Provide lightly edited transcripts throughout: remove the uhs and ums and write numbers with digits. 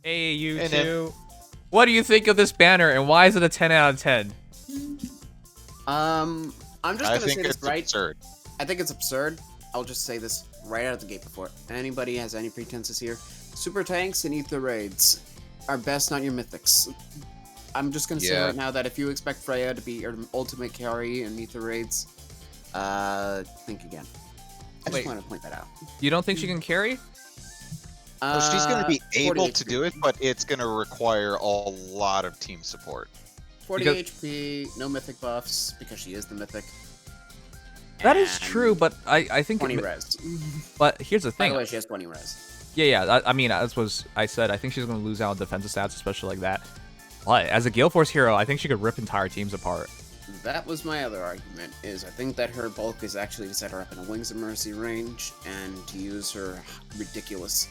Hey, you And two. What do you think of this banner, and why is it a 10 out of 10? I'm just I gonna think say this it's right. absurd. I think it's absurd. I'll just say this right out of the gate before anybody has any pretenses here. Super tanks and ether raids are best, not your mythics. I'm just gonna say Yeah. right now that if you expect Freya to be your ultimate carry in ether raids, think again. I just Wait. want to point that out. You don't think she can carry? Well, she's going to be 40 able to HP. do it, but it's going to require a lot of team support. 40 Because- HP, no mythic buffs because she is the mythic. That is And true, but I think. 20 res. But here's the By thing. the way, she has 20 res. Yeah. I mean, that's what I said. I think she's going to lose out on defensive stats, especially like that. But as a Gale Force hero, I think she could rip entire teams apart. That was my other argument, is I think that her bulk is actually to set her up in a Wings of Mercy range and to use her ridiculous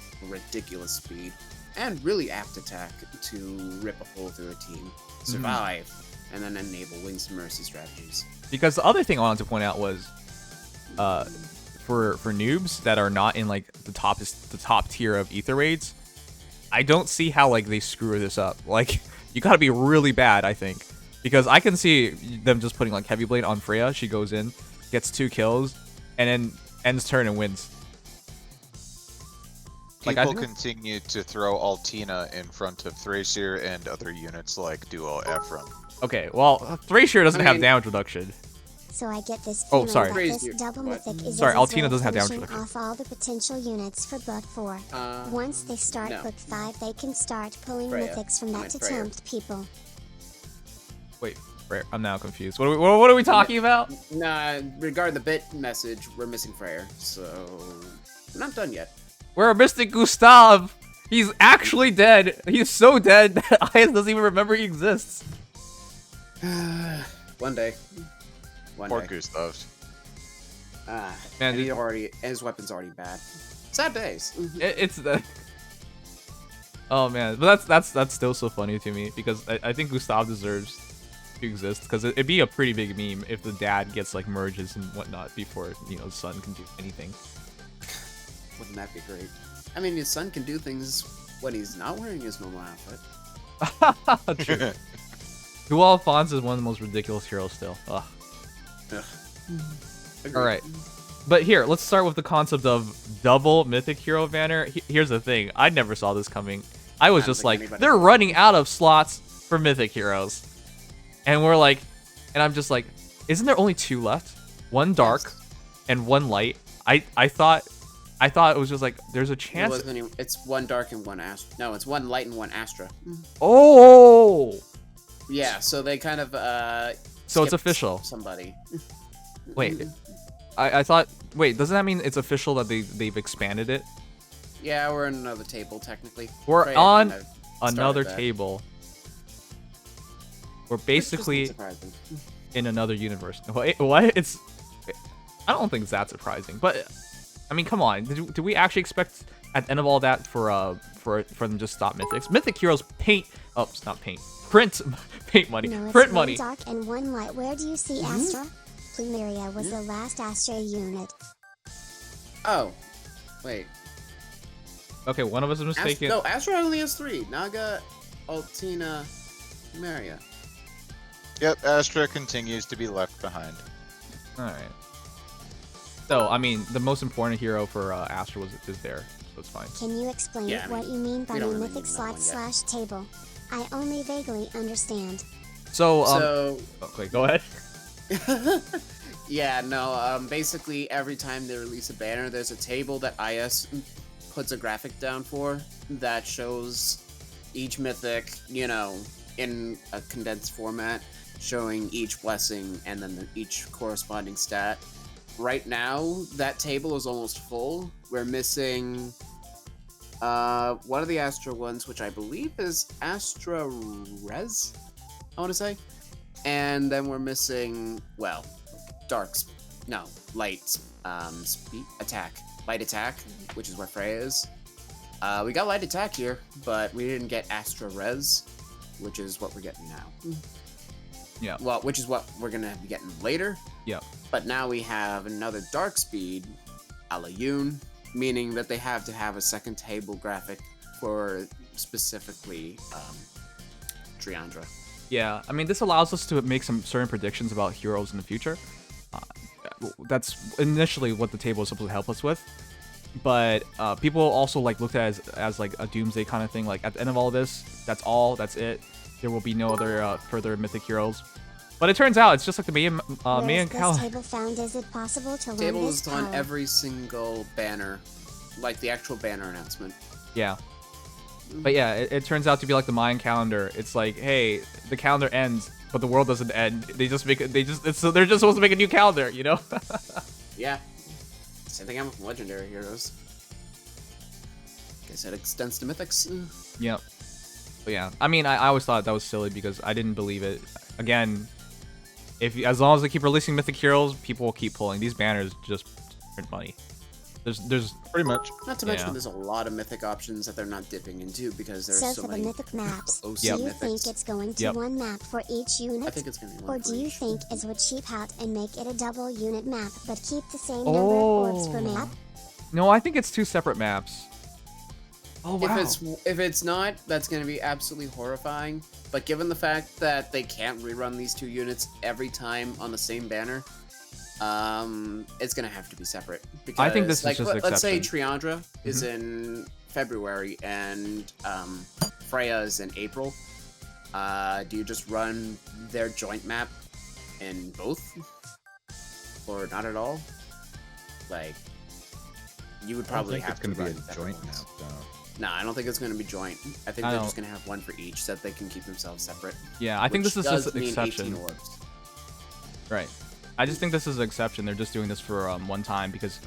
speed and really apt attack to rip a hole through a team, survive, and then enable Wings of Mercy strategies. Because the other thing I wanted to point out was, for noobs that are not in like the top tier of ether raids, I don't see how like they screw this up. Like, you gotta be really bad, I think. Because I can see them just putting like Heavy Blade on Freya. She goes in, gets 2 kills, and then ends turn and wins. Like, I People think- continue to throw Altina in front of Thracier and other units like Duo Ephraim. Okay, well, Thracier doesn't I have mean- damage reduction. So I get this Oh, feeling sorry. that Crazy. this double mythic is Sorry, Azur's Altina way of doesn't have damage finishing reduction. off all the potential units for book 4. Once they start no. book 5, they can start pulling Freya. mythics from I that meant to Freya. tempt people. Wait, I'm now confused. What are we talking about? Nah, regarding the bit message, we're missing Freya, so we're not done yet. We're Mystic Gustav. He's actually dead. He's so dead that Ayas doesn't even remember he exists. One day. One Poor day. Gustav. Man, Man, and his weapon's already bad. Sad days. It's the. Oh man, but that's still so funny to me because I think Gustav deserves to exist because it'd be a pretty big meme if the dad gets like merges and whatnot before the son can do anything. Wouldn't that be great? I mean, his son can do things when he's not wearing his normal outfit. True. Dual Alphonse is one of the most ridiculous heroes still. Ugh. Ugh. All right, but here let's start with the concept of double Mythic Hero Banner. Here's the thing: I never saw this coming. I was I don't just think like, anybody they're did. running out of slots for Mythic Heroes, and we're like, and I'm just like, isn't there only 2 left? One dark, and 1 light. I thought it was just like there's a It chance. wasn't even, it's 1 dark and 1 Astra. No, it's 1 light and 1 Astra. Oh, Yeah, so they kind of so it's skipped official. Somebody. Wait, I thought. Wait, doesn't that mean it's official that they've expanded it? Yeah, we're in another table technically. We're Freya on kind of started Another that. table. We're Which isn't basically surprising. in another universe. Wait, what? It's. I don't think it's that surprising, but I mean, come on. Did we actually expect at the end of all that for them to just stop mythics? Mythic Heroes paint. Oh, it's not paint. Print money. No, it's Print 1 money. dark and 1 light. Where do you see Astra? Plumeria was the last Astra unit. Oh, wait. Okay, one of us is mistaken. No, Astra only has 3. Naga, Altina, Maria. Yep, Astra continues to be left behind. All right. So I mean, the most important hero for Astra is there, so it's fine. Can you explain Yeah, I what mean, you mean by we the don't really mythic need that slot one yet. / table? I only vaguely understand. So So, okay, go ahead. yeah, no, basically every time they release a banner, there's a table that IS puts a graphic down for that shows each mythic, in a condensed format, showing each blessing and then each corresponding stat. Right now, that table is almost full. We're missing one of the Astra ones, which I believe is Astra Res, I want to say. And then we're missing, well, light speed attack. Light attack, which is where Freya is. We got light attack here, but we didn't get Astra Res, which is what we're getting now. Yeah. Well, which is what we're gonna be getting later. Yeah. But now we have another dark speed, a la Yoon, meaning that they have to have a second table graphic for specifically Triandra. Yeah, I mean, this allows us to make some certain predictions about heroes in the future. That's initially what the table was supposed to help us with. But people also like looked at it as like a doomsday kind of thing. Like at the end of all this, that's it. There will be no other further mythic heroes. But it turns out it's just like the main this table found? Is it possible to Table learn is this on power? every single banner, like the actual banner announcement. Yeah. But yeah, it turns out to be like the Mayan calendar. It's like, hey, the calendar ends, but the world doesn't end. They just make it. So they're just supposed to make a new calendar, you know? Yeah. Same thing happened with Legendary Heroes. Guess that extends to Mythics. Yep. But yeah, I mean, I always thought that was silly because I didn't believe it. Again, as long as they keep releasing Mythic Heroes, people will keep pulling. These banners just print money. There's Pretty much. Not to mention there's a lot of Mythic options that they're not dipping into because there's So so for the many mythic maps, OC do you Mythics. think it's going to one map for each unit? I think it's going to be Or one for do you each. think it would cheap out and make it a double unit map, but keep the same number of orbs per map? No, I think it's two separate maps. Oh wow. If it's not, that's going to be absolutely horrifying. But given the fact that they can't rerun these two units every time on the same banner, it's going to have to be separate. Because, I think this is like, just an let's say exception. Triandra is in February and Freya is in April. Do you just run their joint map in both? Or not at all? Like, you would probably have to it's going run to be a separate joint ones. map, though. Nah, I don't think it's going to be joint. I think I they're don't- just going to have one for each so that they can keep themselves separate. Yeah, I think which this is does just an mean 18 exception. orbs. Right. I just think this is an exception. They're just doing this for one time because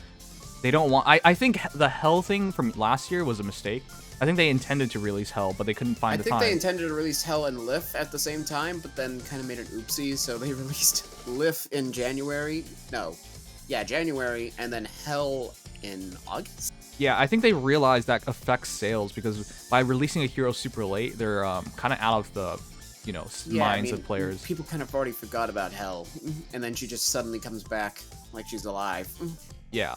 they don't want. I think the Hell thing from last year was a mistake. I think they intended to release Hell, but they couldn't find I the think time. they intended to release Hell and Lif at the same time, but then kind of made an oopsie, so they released Lif in January. No. Yeah, January, and then Hell in August? Yeah, I think they realized that affects sales because by releasing a hero super late, they're kind of out of the, minds of players. People kind of already forgot about Hell, and then she just suddenly comes back like she's alive. Yeah.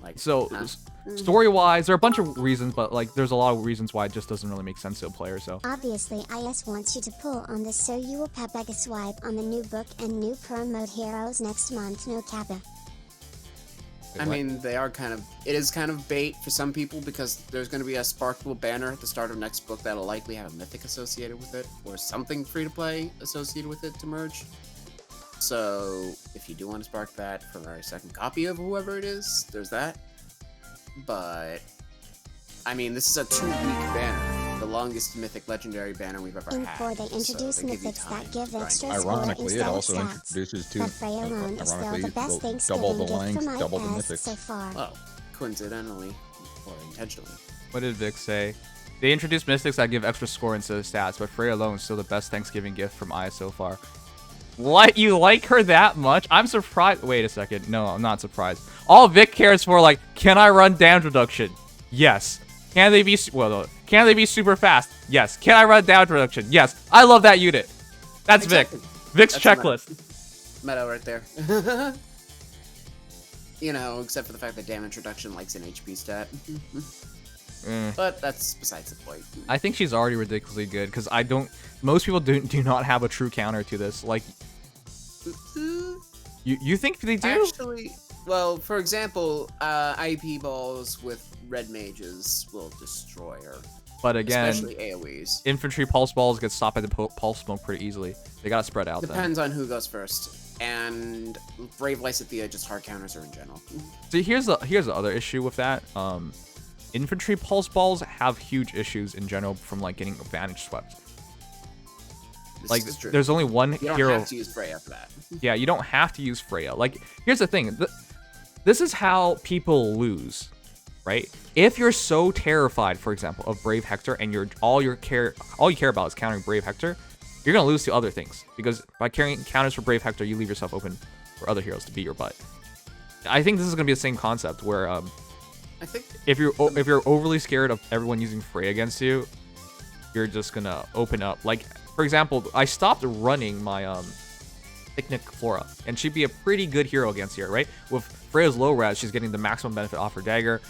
Like, So huh? story-wise, there are a bunch of reasons, but like there's a lot of reasons why it just doesn't really make sense to a player. So Obviously, IS wants you to pull on this, so you will pep back a swipe on the new book and new promote heroes next month, no kappa. I mean, they are it is kind of bait for some people because there's going to be a sparkable banner at the start of next book that'll likely have a mythic associated with it or something free to play associated with it to merge. So if you do want to spark that for a second copy of whoever it is, there's that. But I mean, this is a 2-week banner, the longest mythic legendary banner we've ever In had. 4, they introduce so they give you mythics time that give to grind extra it. score Ironically, it instead of also stats. introduces two. But Freya alone is still Ironically, the best double Thanksgiving the gift length, from double the IS mythics. so far. Well, coincidentally or intentionally. what did Vic say? They introduced mystics that give extra score instead of stats, but Freya alone is still the best Thanksgiving gift from IS so far. What? You like her that much? I'm surprised. Wait a second. No, I'm not surprised. All Vic cares for, like, can I run damage reduction? Yes. Can they be can they be super fast? Yes. Can I run damage reduction? Yes. I love that unit. That's Exactly. Vic. Vic's That's checklist. Meta right there. Except for the fact that damage reduction likes an HP stat. But that's besides the point. I think she's already ridiculously good because most people do not have a true counter to this. Like, you think they do? Actually, well, for example, IP balls with red mages will destroy her. But again, Especially AoEs. infantry pulse balls get stopped by the pulse smoke pretty easily. They gotta spread out then. Depends on who goes first. And Brave Lysithea just hard counters her in general. See, here's the other issue with that. Infantry pulse balls have huge issues in general from like getting advantage swept. This Like, is true. there's only one You don't hero. have to use Freya for that. Yeah, you don't have to use Freya. Like, here's the thing. This is how people lose, right? If you're so terrified, for example, of Brave Hector, and all you care about is countering Brave Hector, you're gonna lose to other things because by carrying counters for Brave Hector, you leave yourself open for other heroes to beat your butt. I think this is gonna be the same concept where I think if you're overly scared of everyone using Freya against you, you're just gonna open up. Like, for example, I stopped running my Picnic Flora, and she'd be a pretty good hero against here, right? With Freya's low res, she's getting the maximum benefit off her dagger,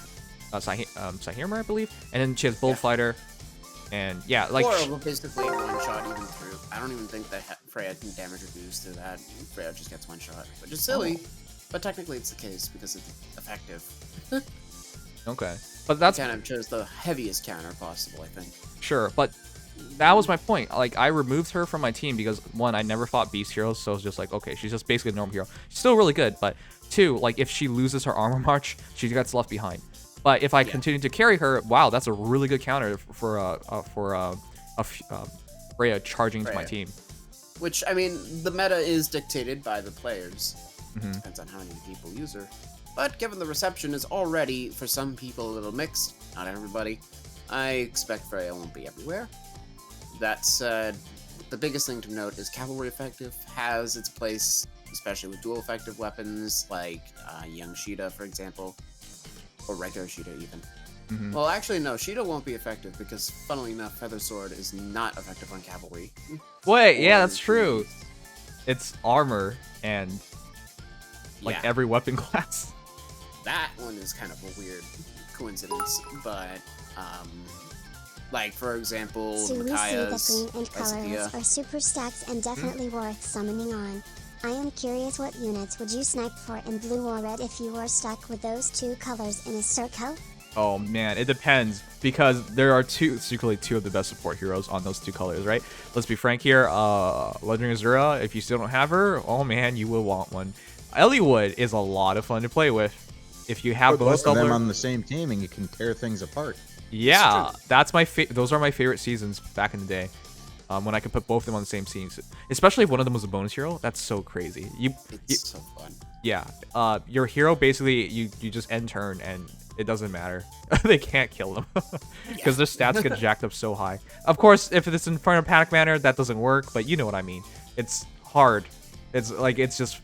Sahirma, I believe, and then she has Bullfighter. And yeah, like Or will basically one shot even through. I don't even think that Freya can damage reduce to that. Freya just gets one shot, which is silly. But technically it's the case because it's effective. okay, but that's Kind of chose the heaviest counter possible, I think. sure. But that was my point. Like I removed her from my team because one, I never fought beast heroes, so it's just like okay, she's just basically a normal hero. She's still really good, but two, like if she loses her armor march, she gets left behind. But if I continue to carry her, wow, that's a really good counter for Freya charging into my team. Which, I mean, the meta is dictated by the players. Mhm. Depends on how many people use her. But given the reception is already, for some people, a little mixed, not everybody, I expect Freya won't be everywhere. That said, the biggest thing to note is cavalry effective has its place, especially with dual effective weapons like Young Sheeta, for example. Or regular Sheeta, even. Mhm. Well, actually, no. Sheeta won't be effective because, funnily enough, Feather Sword is not effective on cavalry. Wait, yeah, that's true. It's armor and like Yeah. every weapon class. That one is kind of a weird coincidence, but, like, for example, So we see that Micaiah's green and Lysatia. colorless are super stacks and definitely worth summoning on. I am curious, what units would you snipe for in blue or red if you were stuck with those two colors in a circle? Oh man, it depends because there are secretly two of the best support heroes on those two colors, right? Let's be frank here. Legendary Zura, if you still don't have her, oh man, you will want one. Eliwood is a lot of fun to play with. If you have Put bonus both of them doubler, on the same team and you can tear things apart. yeah, that's my those are my favorite seasons back in the day. When I could put both of them on the same scenes, especially if one of them was a bonus hero. That's so crazy. It's so fun. Yeah, your hero basically you just end turn and it doesn't matter. They can't kill them because their stats get jacked up so high. Of course, if it's in front of Panic Manner, that doesn't work. But you know what I mean. It's hard. It's like it's just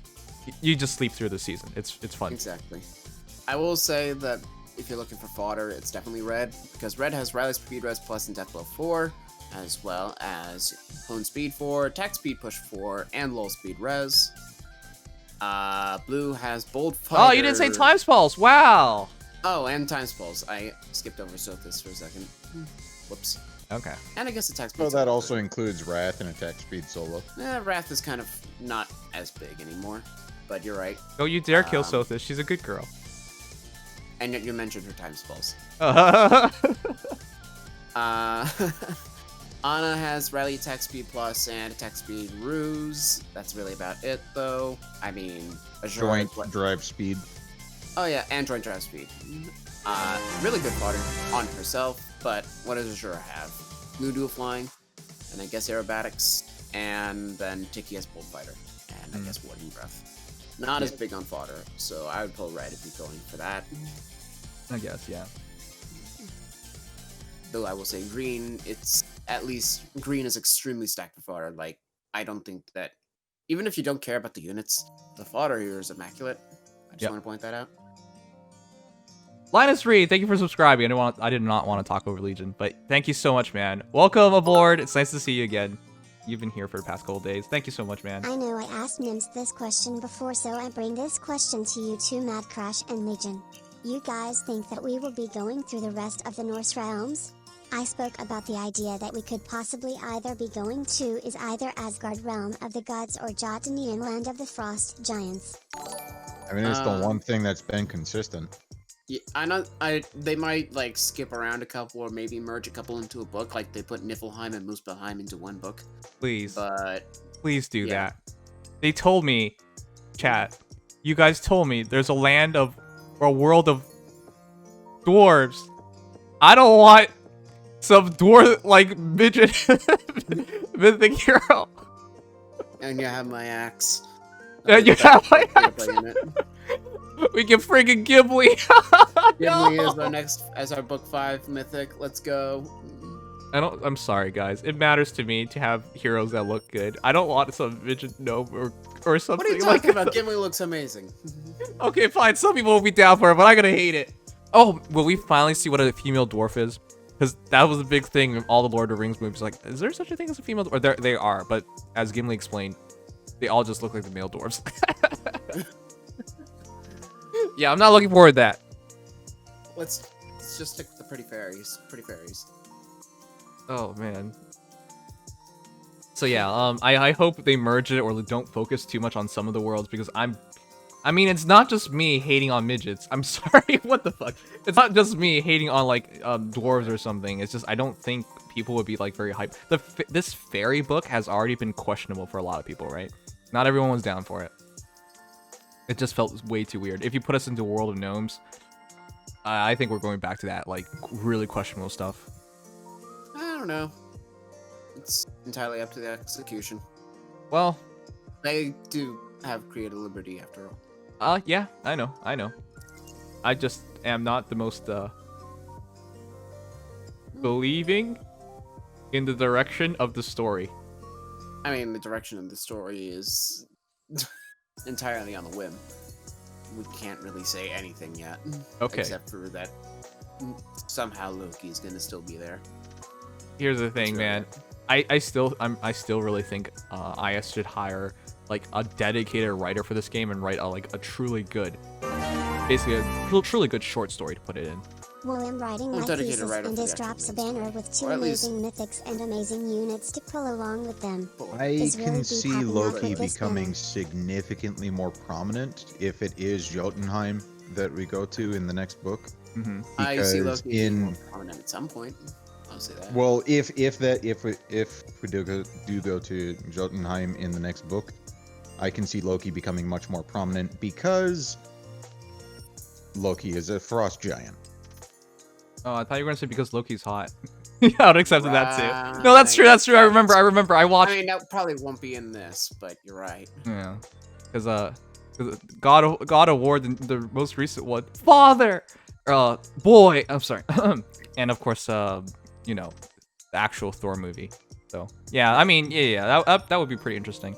you just sleep through the season. It's fun. Exactly. I will say that if you're looking for fodder, it's definitely red, because red has Rally Speed Res Plus and Death Blow 4, as well as Hone Speed 4, Attack Speed Push 4, and Lull Speed Res. Blue has Bold Fighter. Oh, you didn't say Time Spalls. Wow. Oh, and Time Spalls. I skipped over Sothis for a second. Whoops. Okay. And I guess Attack Speed. So that also includes Wrath and Attack Speed Solo. Wrath is kind of not as big anymore, but you're right. Don't you dare kill Sothis. She's a good girl. And yet you mentioned her Time Spalls. Ana has Rally Attack Speed Plus and Attack Speed Ruse. That's really about it, though. I mean, Azur Joint Drive Speed. Oh yeah, and Joint Drive Speed. Really good fodder on herself, but what does Azura have? Blue Dual Flying, and I guess Aerobatics, and then Tiki has Bold Fighter, and I guess Warding Breath. Not as big on fodder, so I would pull red if you're going for that. I guess, yeah. Though I will say green, it's at least green is extremely stacked for fodder. Like, I don't think that, even if you don't care about the units, the fodder here is immaculate. I just want to point that out. Linus Reed, thank you for subscribing. I did not want to talk over Legion, but thank you so much, man. Welcome aboard. It's nice to see you again. You've been here for the past couple days. Thank you so much, man. I know I asked Nims this question before, so I bring this question to you too, MadCrash and Legion. You guys think that we will be going through the rest of the Norse realms? I spoke about the idea that we could possibly either be going to is either Asgard realm of the gods or Jotunheim land of the frost giants. I mean, it's the one thing that's been consistent. Yeah, I know. They might like skip around a couple or maybe merge a couple into a book, like they put Niflheim and Muspelheim into one book. Please. But Please do yeah. that. They told me, chat, you guys told me there's a land of, or a world of dwarves. I don't want some dwarf, like, midget mythic hero. and you have my axe. And you have my axe. Unit. We can freaking Ghibli. Gimli No. is our next as our book 5 mythic. Let's go. I'm sorry, guys. It matters to me to have heroes that look good. I don't want some midget gnome or something. What are you like talking about? Gimli looks amazing. Okay, fine. Some people will be down for it, but I'm gonna hate it. Oh, will we finally see what a female dwarf is? Because that was a big thing in all the Lord of the Rings movies. Like, is there such a thing as a female dwarf? Or they are, but as Gimli explained, they all just look like the male dwarves. Yeah, I'm not looking forward to that. Let's just stick with the pretty fairies. Pretty fairies. Oh man. So yeah, I hope they merge it or don't focus too much on some of the worlds because I mean, it's not just me hating on midgets. I'm sorry, what the fuck? It's not just me hating on like dwarves or something. It's just I don't think people would be like very hyped. This fairy book has already been questionable for a lot of people, right? Not everyone was down for it. It just felt way too weird. If you put us into World of Gnomes, I think we're going back to that like really questionable stuff. I don't know. It's entirely up to the execution. Well, They do have creative liberty after all. yeah, I know. I just am not the most believing in the direction of the story. I mean, the direction of the story is entirely on the whim. We can't really say anything yet. Okay. Except for that somehow Loki's gonna still be there. Here's the thing, Sure. man. I still really think IS should hire like a dedicated writer for this game and write a truly good, basically a truly good short story to put it in. Well, I'm writing my dedicated thesis, writer and for this the actual drops a main banner with 2 Or at least- amazing mythics and amazing units to pull along with them. I Is really can deep see having that Loki with this becoming banner. significantly more prominent if it is Jotunheim that we go to in the next book. Mm-hmm. I see Because Loki being more in prominent at some point. I'll say that. well, if we do go to Jotunheim in the next book, I can see Loki becoming much more prominent because Loki is a frost giant. Oh, I thought you were gonna say because Loki's hot. Yeah, I would accept that too. No, Right. that's true. I remember. I watched. I mean, that probably won't be in this, but you're right. Yeah, because God of War, the most recent one, father, boy. I'm sorry, and of course, you know, the actual Thor movie. So yeah, I mean, yeah, that would be pretty interesting.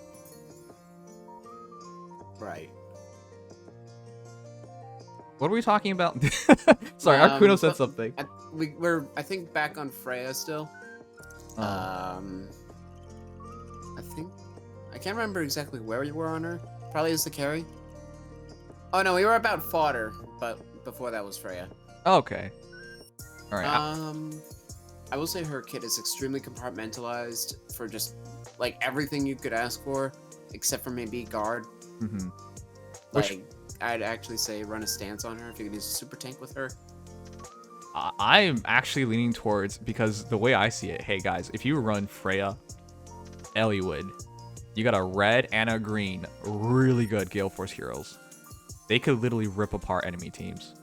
Right. What are we talking about? Sorry, Arkuno said but something. We're, I think, back on Freya still. Oh. I think I can't remember exactly where you were on her. Probably as the carry. Oh no, we were about fodder, but before that was Freya. Okay. All right. I will say her kit is extremely compartmentalized for just like everything you could ask for, except for maybe guard. Mm-hmm. Like I'd actually say run a stance on her if you can use a super tank with her. I'm actually leaning towards, because the way I see it, hey guys, if you run Freya, Eliwood, you got a red and a green, really good Gale Force heroes. They could literally rip apart enemy teams.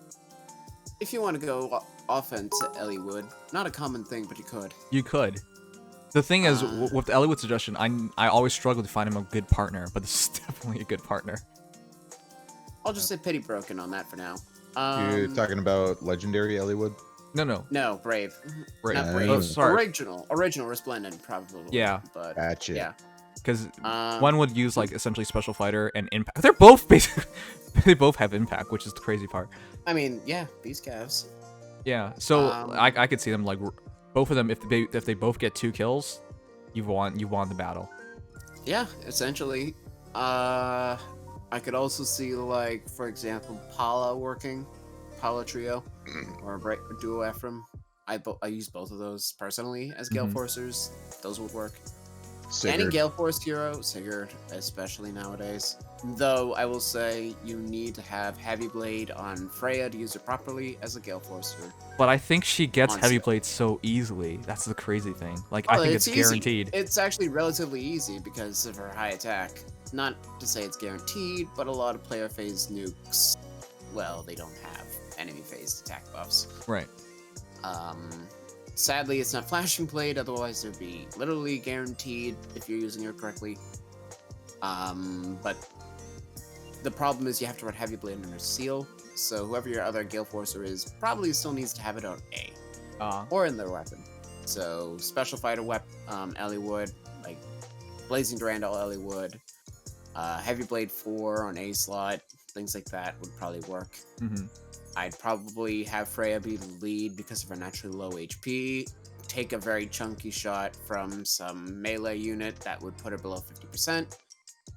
If you want to go offense at Eliwood, not a common thing, but you could. You could. The thing is, with the Eliwood suggestion, I always struggle to find him a good partner, but this is definitely a good partner. I'll just say pity broken on that for now. You're talking about legendary Eliwood? No. No, Brave. Brave. Not Brave. Oh, sorry. Original Resplendent, probably. Yeah. But Gotcha. yeah. Because one would use like essentially Special Fighter and Impact. They're both basically, they both have Impact, which is the crazy part. I mean, yeah, these calves. Yeah. So I could see them like both of them, if they both get 2 kills, you won the battle. Yeah, essentially. I could also see, like, for example, Paula working. Paula Trio. Or Duo Ephraim. I use both of those personally as Gale Forcers. Those would work. Sigurd. Any Gale Force hero, Sigurd, especially nowadays. Though, I will say, you need to have Heavy Blade on Freya to use it properly as a Gale Forcer. But I think she gets Monster. Heavy Blade so easily. That's the crazy thing. Like, I think it's easy. guaranteed. It's actually relatively easy because of her high attack. Not to say it's guaranteed, but a lot of player phase nukes, well, they don't have enemy phased attack buffs. Right. Sadly, it's not Flashing Blade, otherwise it'd be literally guaranteed if you're using it correctly. But the problem is you have to run Heavy Blade under Seal, so whoever your other Gale Forcer is probably still needs to have it on A. Or in their weapon. So, Special Fighter Eliwood, like Blazing Durandal Eliwood, Heavy Blade 4 on A slot, things like that would probably work. I'd probably have Freya be the lead because of her naturally low HP, take a very chunky shot from some melee unit that would put her below 50%,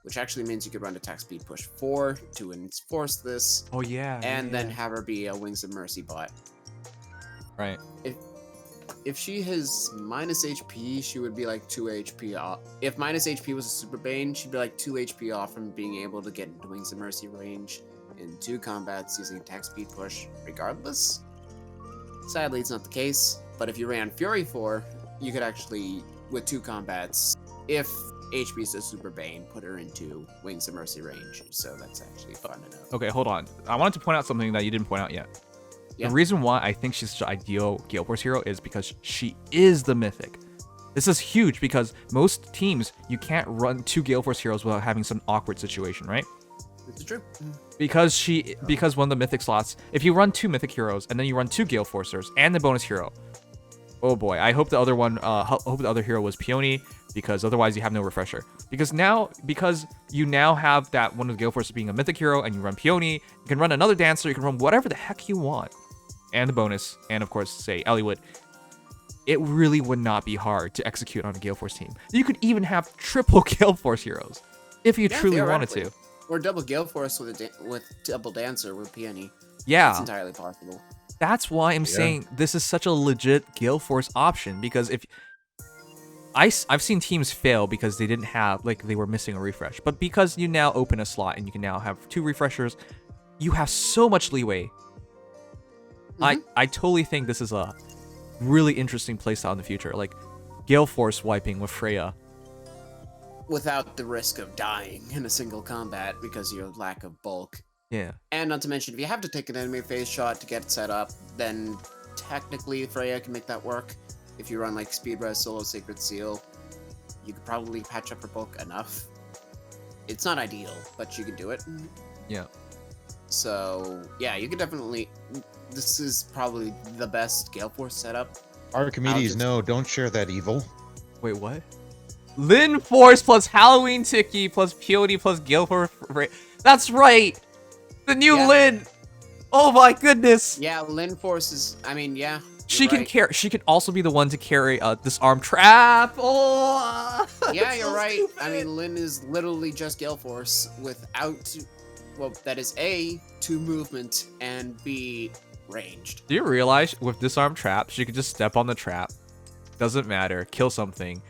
which actually means you could run attack speed push 4 to enforce this, Oh yeah. and then have her be a Wings of Mercy bot. Right. if she has minus HP, she would be like 2 HP off. If minus HP was a Super Bane, she'd be like 2 HP off from being able to get into Wings of Mercy range in 2 combats using attack speed push regardless. Sadly, it's not the case, but if you ran Fury 4, you could actually, with 2 combats, if HP is a Super Bane, put her into Wings of Mercy range, so that's actually fun to know. Okay, hold on. I wanted to point out something that you didn't point out yet. Yeah. The reason why I think she's such an ideal Gale Force hero is because she is the Mythic. This is huge because most teams, you can't run 2 Gale Force heroes without having some awkward situation, right? It's true. Because one of the Mythic slots, if you run 2 Mythic heroes and then you run 2 Gale Forcers and the bonus hero, oh boy, I hope the other one, hope the other hero was Peony, because otherwise you have no refresher. Because you now have that one of the Gale Forces being a Mythic hero and you run Peony, you can run another Dancer, you can run whatever the heck you want. And the bonus, and of course, say, Eliwood. It really would not be hard to execute on a Gale Force team. You could even have triple Gale Force heroes, if you truly wanted to. Or double Gale Force with double Dancer with Peony. Yeah. It's entirely possible. That's why I'm saying this is such a legit Gale Force option, because if... I've seen teams fail because they didn't have, like, they were missing a refresh. But because you now open a slot and you can now have 2 refreshers, you have so much leeway. I totally think this is a really interesting playstyle in the future. Like, Gale Force wiping with Freya. Without the risk of dying in a single combat because of your lack of bulk. Yeah. And not to mention, if you have to take an enemy phase shot to get set up, then technically Freya can make that work. If you run like Speed Res, Solo, Sacred Seal, you could probably patch up her bulk enough. It's not ideal, but you can do it. Yeah. So, yeah, you could definitely... This is probably the best Gale Force setup. Archimedes, no, don't share that evil. Wait, what? Lin Force plus Halloween Tiki plus Peony plus Gale Force. That's right! The new Lin! Oh my goodness! Yeah, Lin Force is... I mean, yeah. She can carry. She can also be the one to carry Disarm Trap. Oh! Yeah, you're right. I mean, Lin is literally just Gale Force without... Well, that is A, 2 movement, and B, ranged. Do you realize with Disarm Trap, she could just step on the trap. Doesn't matter. Kill something.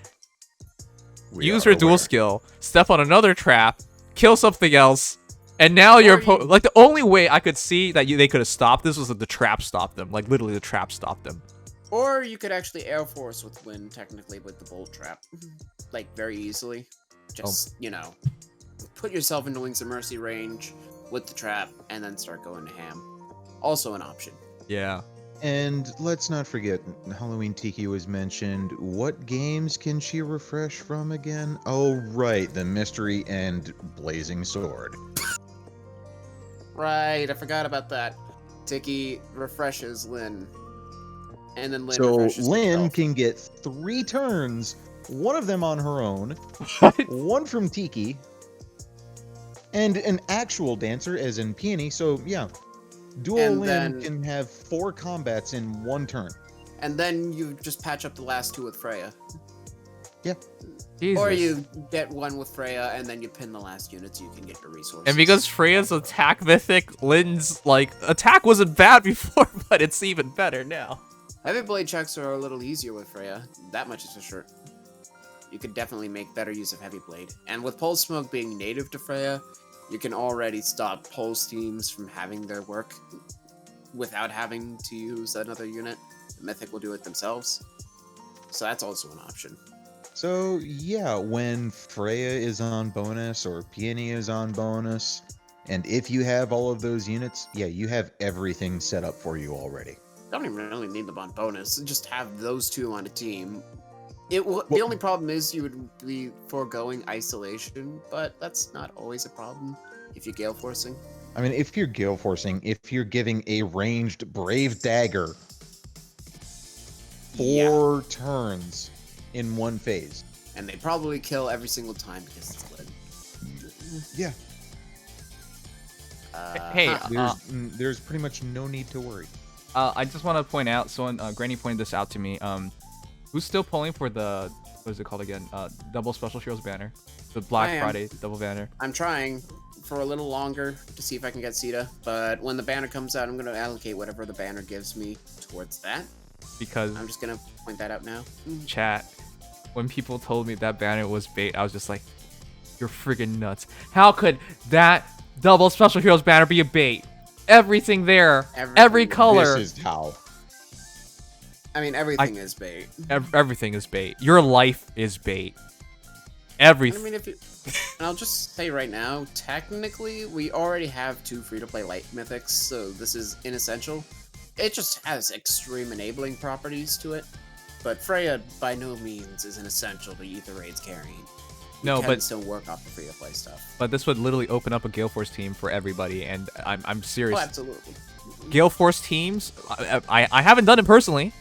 Use her dual skill. Step on another trap. Kill something else. And now like, the only way I could see that they could have stopped this was if the trap stopped them. Like, literally, the trap stopped them. Or you could actually Air Force with Lin, technically, with the Bolt Trap. Like, very easily. Just, you know, put yourself into Wings of Mercy range with the trap, and then start going to ham. Also an option. Yeah. And let's not forget, Halloween Tiki was mentioned. What games can she refresh from again? Oh, right, the Mystery and Blazing Sword. Right, I forgot about that. Tiki refreshes Lin. And then Lin So refreshes Lin herself. can get 3 turns, one of them on her own, one from Tiki, and an actual dancer, as in Peony. So, yeah. Dual Lin can have 4 combats in 1 turn. And then you just patch up the last 2 with Freya. Yeah. Jesus. Or you get 1 with Freya, and then you pin the last unit so you can get your resources. And because Freya's attack mythic, Lin's, like, attack wasn't bad before, but it's even better now. Heavy blade checks are a little easier with Freya. That much is for sure. You could definitely make better use of heavy blade. And with Pulse Smoke being native to Freya, you can already stop Pulse teams from having their work without having to use another unit. The Mythic will do it themselves. So that's also an option. So, yeah, when Freya is on bonus or Peony is on bonus, and if you have all of those units, yeah, you have everything set up for you already. Don't even really need them on bonus. Just have those 2 on a team. The only problem is you would be foregoing isolation, but that's not always a problem if you're Gale Forcing. I mean, if you're Gale Forcing, if you're giving a ranged Brave Dagger 4 turns in 1 phase. And they probably kill every single time because it's Lin. Yeah. Hey, there's pretty much no need to worry. I just want to point out, someone, Granny pointed this out to me. Who's still pulling for the, what is it called again? Double Special Heroes Banner. The Black Friday double banner. I'm trying for a little longer to see if I can get Sita, but when the banner comes out, I'm going to allocate whatever the banner gives me towards that. because I'm just gonna point that out now. chat, when people told me that banner was bait, I was just like, you're friggin' nuts. How could that double special heroes banner be a bait? Everything there, every Everything. color, This is how. I mean, everything is bait. everything is bait. Your life is bait. I Everything. mean, if you, and I'll just say right now, technically, we already have 2 free-to-play light mythics, so this is inessential. It just has extreme enabling properties to it, but Freya by no means is an essential to Ether Raid's carrying. No, can but still work off the free-to-play stuff. but this would literally open up a Gale Force team for everybody, and I'm serious. Oh, absolutely. Gale Force teams, I haven't done it personally.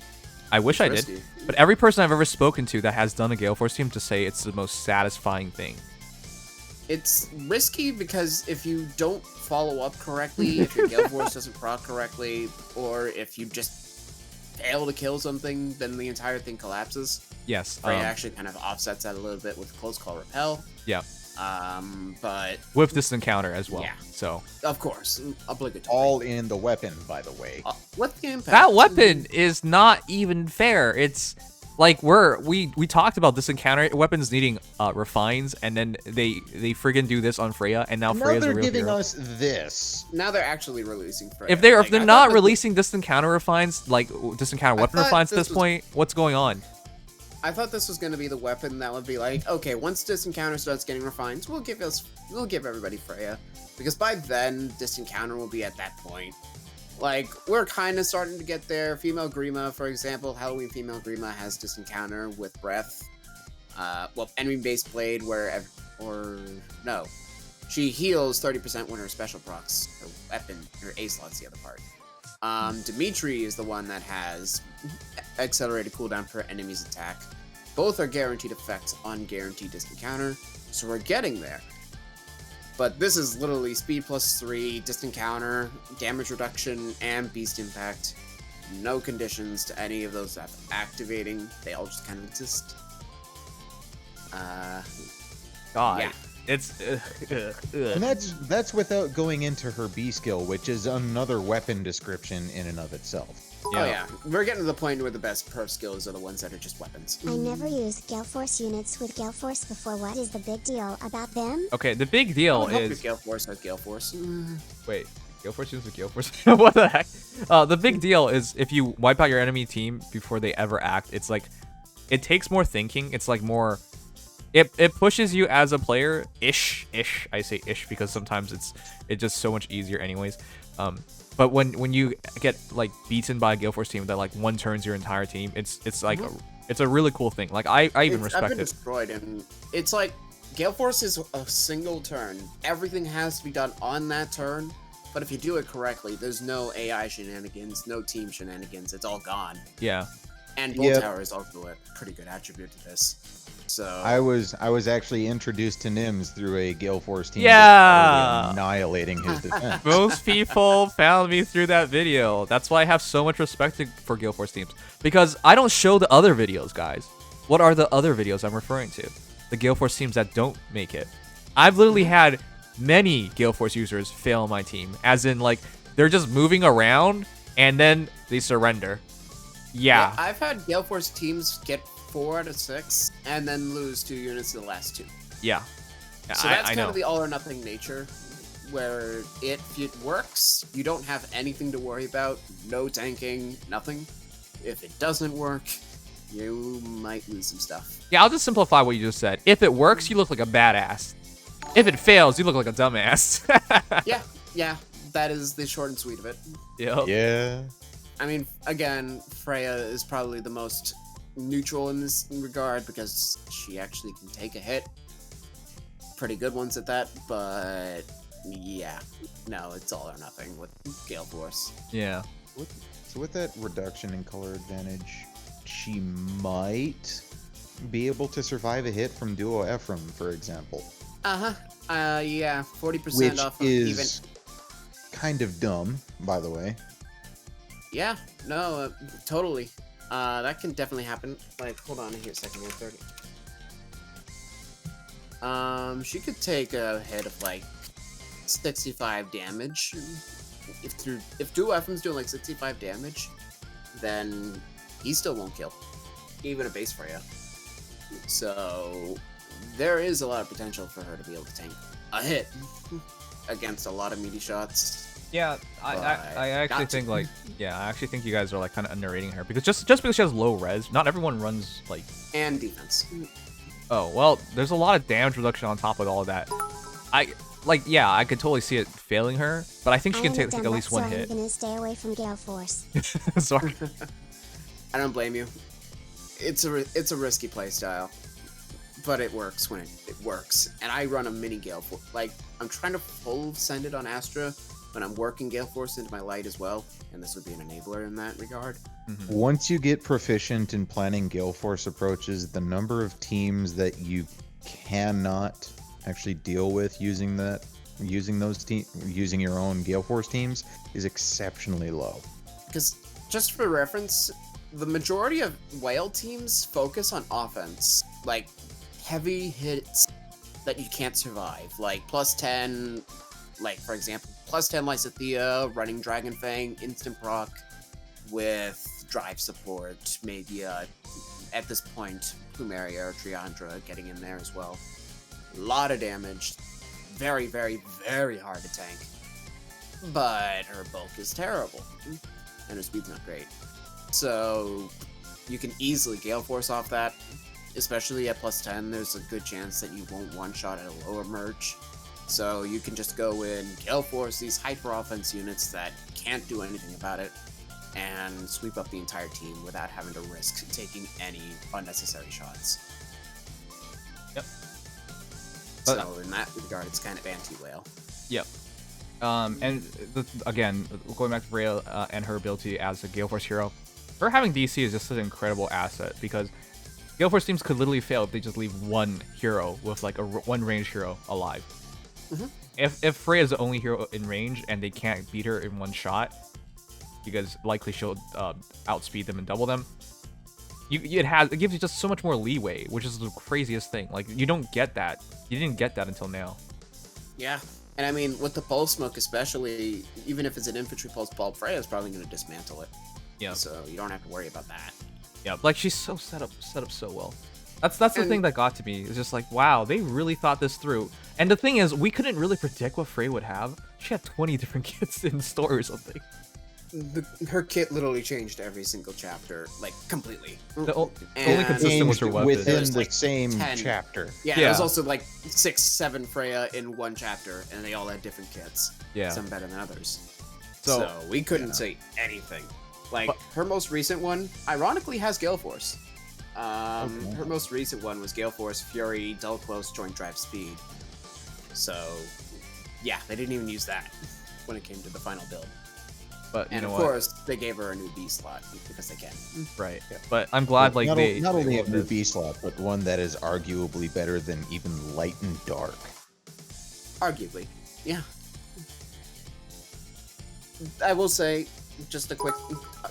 I wish I did. Risky. But every person I've ever spoken to that has done a Gale Force team to say it's the most satisfying thing. It's risky because if you don't follow up correctly, if your Gale Force doesn't proc correctly, or if you just fail to kill something, then the entire thing collapses. Yes. Freya actually kind of offsets that a little bit with Close Call Repel. Yeah. But With this encounter as well. Yeah. So of course, obligatory. All in the weapon, by the way. What the impact? that weapon is not even fair. It's like we talked about this encounter weapons needing refines, and then they friggin' do this on Freya, and now Now Freya's a they're real giving hero. us this. Now they're actually releasing Freya. If they're Like, I not thought that releasing distant counter refines, like distant counter weapon thought refines at this this was- point, what's going on? I thought this was going to be the weapon that would be like, okay, once distant counter starts getting refined, we'll give everybody Freya, because by then distant counter will be at that point. Like, we're kind of starting to get there. Female Grima, for example, Halloween Female Grima has distant counter with breath. Well, enemy-based blade no, she heals 30% when her special procs. Her weapon, her A slot's the other part. Dimitri is the one that has accelerated cooldown per enemy's attack. Both are guaranteed effects on guaranteed distant counter, so we're getting there. But this is literally speed +3, distant counter, damage reduction, and beast impact. No conditions to any of those activating. They all just kind of exist. God, Yeah. it's And that's without going into her B skill, which is another weapon description in and of itself. Oh yeah, we're getting to the point where the best perf skills are the ones that are just weapons. I never used Gale Force units with Gale Force before. What is the big deal about them? Okay, the big I deal would hope your is Gale Force has Gale Force. wait, Gale Force uses Gale Force. What the heck? The big deal is if you wipe out your enemy team before they ever act, it's like it takes more thinking. It's like more. It pushes you as a player ish. I say ish because sometimes it's just so much easier anyways. But when you get like beaten by a Gale Force team that like one turns your entire team, it's like it's a really cool thing. Like I even respect I've been it. destroyed, and it's like Gale Force is a single turn. Everything has to be done on that turn. But if you do it correctly, there's no AI shenanigans, no team shenanigans. It's all gone. Yeah. And Bull Tower is also a pretty good attribute to this. So I was actually introduced to Nims through a Gale Force team. Yeah. that's already annihilating his defense. Most people found me through that video. That's why I have so much respect for Gale Force teams. Because I don't show the other videos, guys. What are the other videos I'm referring to? The Gale Force teams that don't make it. I've literally had many Gale Force users fail my team. As in, like, they're just moving around and then they surrender. Yeah. I've had Gale Force teams get 4 out of 6 and then lose 2 units in the last 2. Yeah. So that's I kind know. of the all or nothing nature, where if it works, you don't have anything to worry about, no tanking, nothing. If it doesn't work, you might lose some stuff. Yeah, I'll just simplify what you just said. If it works, you look like a badass. If it fails, you look like a dumbass. Yeah, that is the short and sweet of it. Yep. Yeah. I mean, again, Freya is probably the most neutral in this regard because she actually can take a hit. Pretty good ones at that, but yeah. No, it's all or nothing with Gale Force. Yeah. So with that reduction in color advantage, she might be able to survive a hit from Duo Ephraim, for example. Yeah, 40% Which off of is even. kind of dumb, by the way. Yeah, no, totally. That can definitely happen. Like, hold on here a second, 130. She could take a hit of like 65 damage. If Duo Ephraim's doing like 65 damage, then he still won't kill, even a base Freya. So there is a lot of potential for her to be able to tank a hit against a lot of meaty shots. Yeah, I actually think like I actually think you guys are like kind of underrating her because just because she has low res, not everyone runs like And defense. Oh well, there's a lot of damage reduction on top of all of that. I could totally see it failing her, but I think she can take at least one hit. I'm gonna stay away from Gale Force. Sorry. I don't blame you. It's a risky playstyle, but it works when it works. And I run a mini Gale Force. Like I'm trying to full send it on Astra, but I'm working Gale Force into my light as well, and this would be an enabler in that regard. Once you get proficient in planning Gale Force approaches, the number of teams that you cannot actually deal with using your own Gale Force teams is exceptionally low. Because just for reference, the majority of whale teams focus on offense, like heavy hits that you can't survive, like +10, like for example, +10 Lysithea, running Dragon Fang, instant proc with drive support, maybe at this point Plumeria or Triandra getting in there as well. A lot of damage, very, very, very hard to tank. But her bulk is terrible, and her speed's not great. So you can easily Gale Force off that, especially at +10. There's a good chance that you won't one-shot at a lower merge. So you can just go in, Gale Force these hyper-offense units that can't do anything about it, and sweep up the entire team without having to risk taking any unnecessary shots. Yep. So in that regard, it's kind of anti-whale. Yep. And again, going back to Freya and her ability as a Gale Force hero, her having DC is just an incredible asset because Gale Force teams could literally fail if they just leave one hero with like one ranged hero alive. If Freya is the only hero in range and they can't beat her in one shot, because likely she'll outspeed them and double them, it gives you just so much more leeway, which is the craziest thing. Like you don't get that. You didn't get that until now. Yeah. And I mean, with the pulse smoke especially, even if it's an infantry pulse bulb, Freya's probably going to dismantle it. Yeah. So you don't have to worry about that. Yeah, like she's so set up so well. That's the thing that got to me. It's just like, wow, they really thought this through. And the thing is, we couldn't really predict what Freya would have. She had 20 different kits in store or something. Her kit literally changed every single chapter, like completely. The only consistent was her weapon. Within the like same 10. chapter. Yeah, there was also like 6, 7 Freya in one chapter, and they all had different kits. Yeah. Some better than others. So, So we couldn't say anything. Like, her most recent one, ironically, has Gale Force. Her most recent one was Gale Force, Fury, Dull Close, Joint Drive, Speed. So, yeah, they didn't even use that when it came to the final build. But you And know of what? course, they gave her a new B slot because they can. Right. But I'm glad like not only a went new this. B slot, but one that is arguably better than even light and dark. Arguably, yeah. I will say, just a quick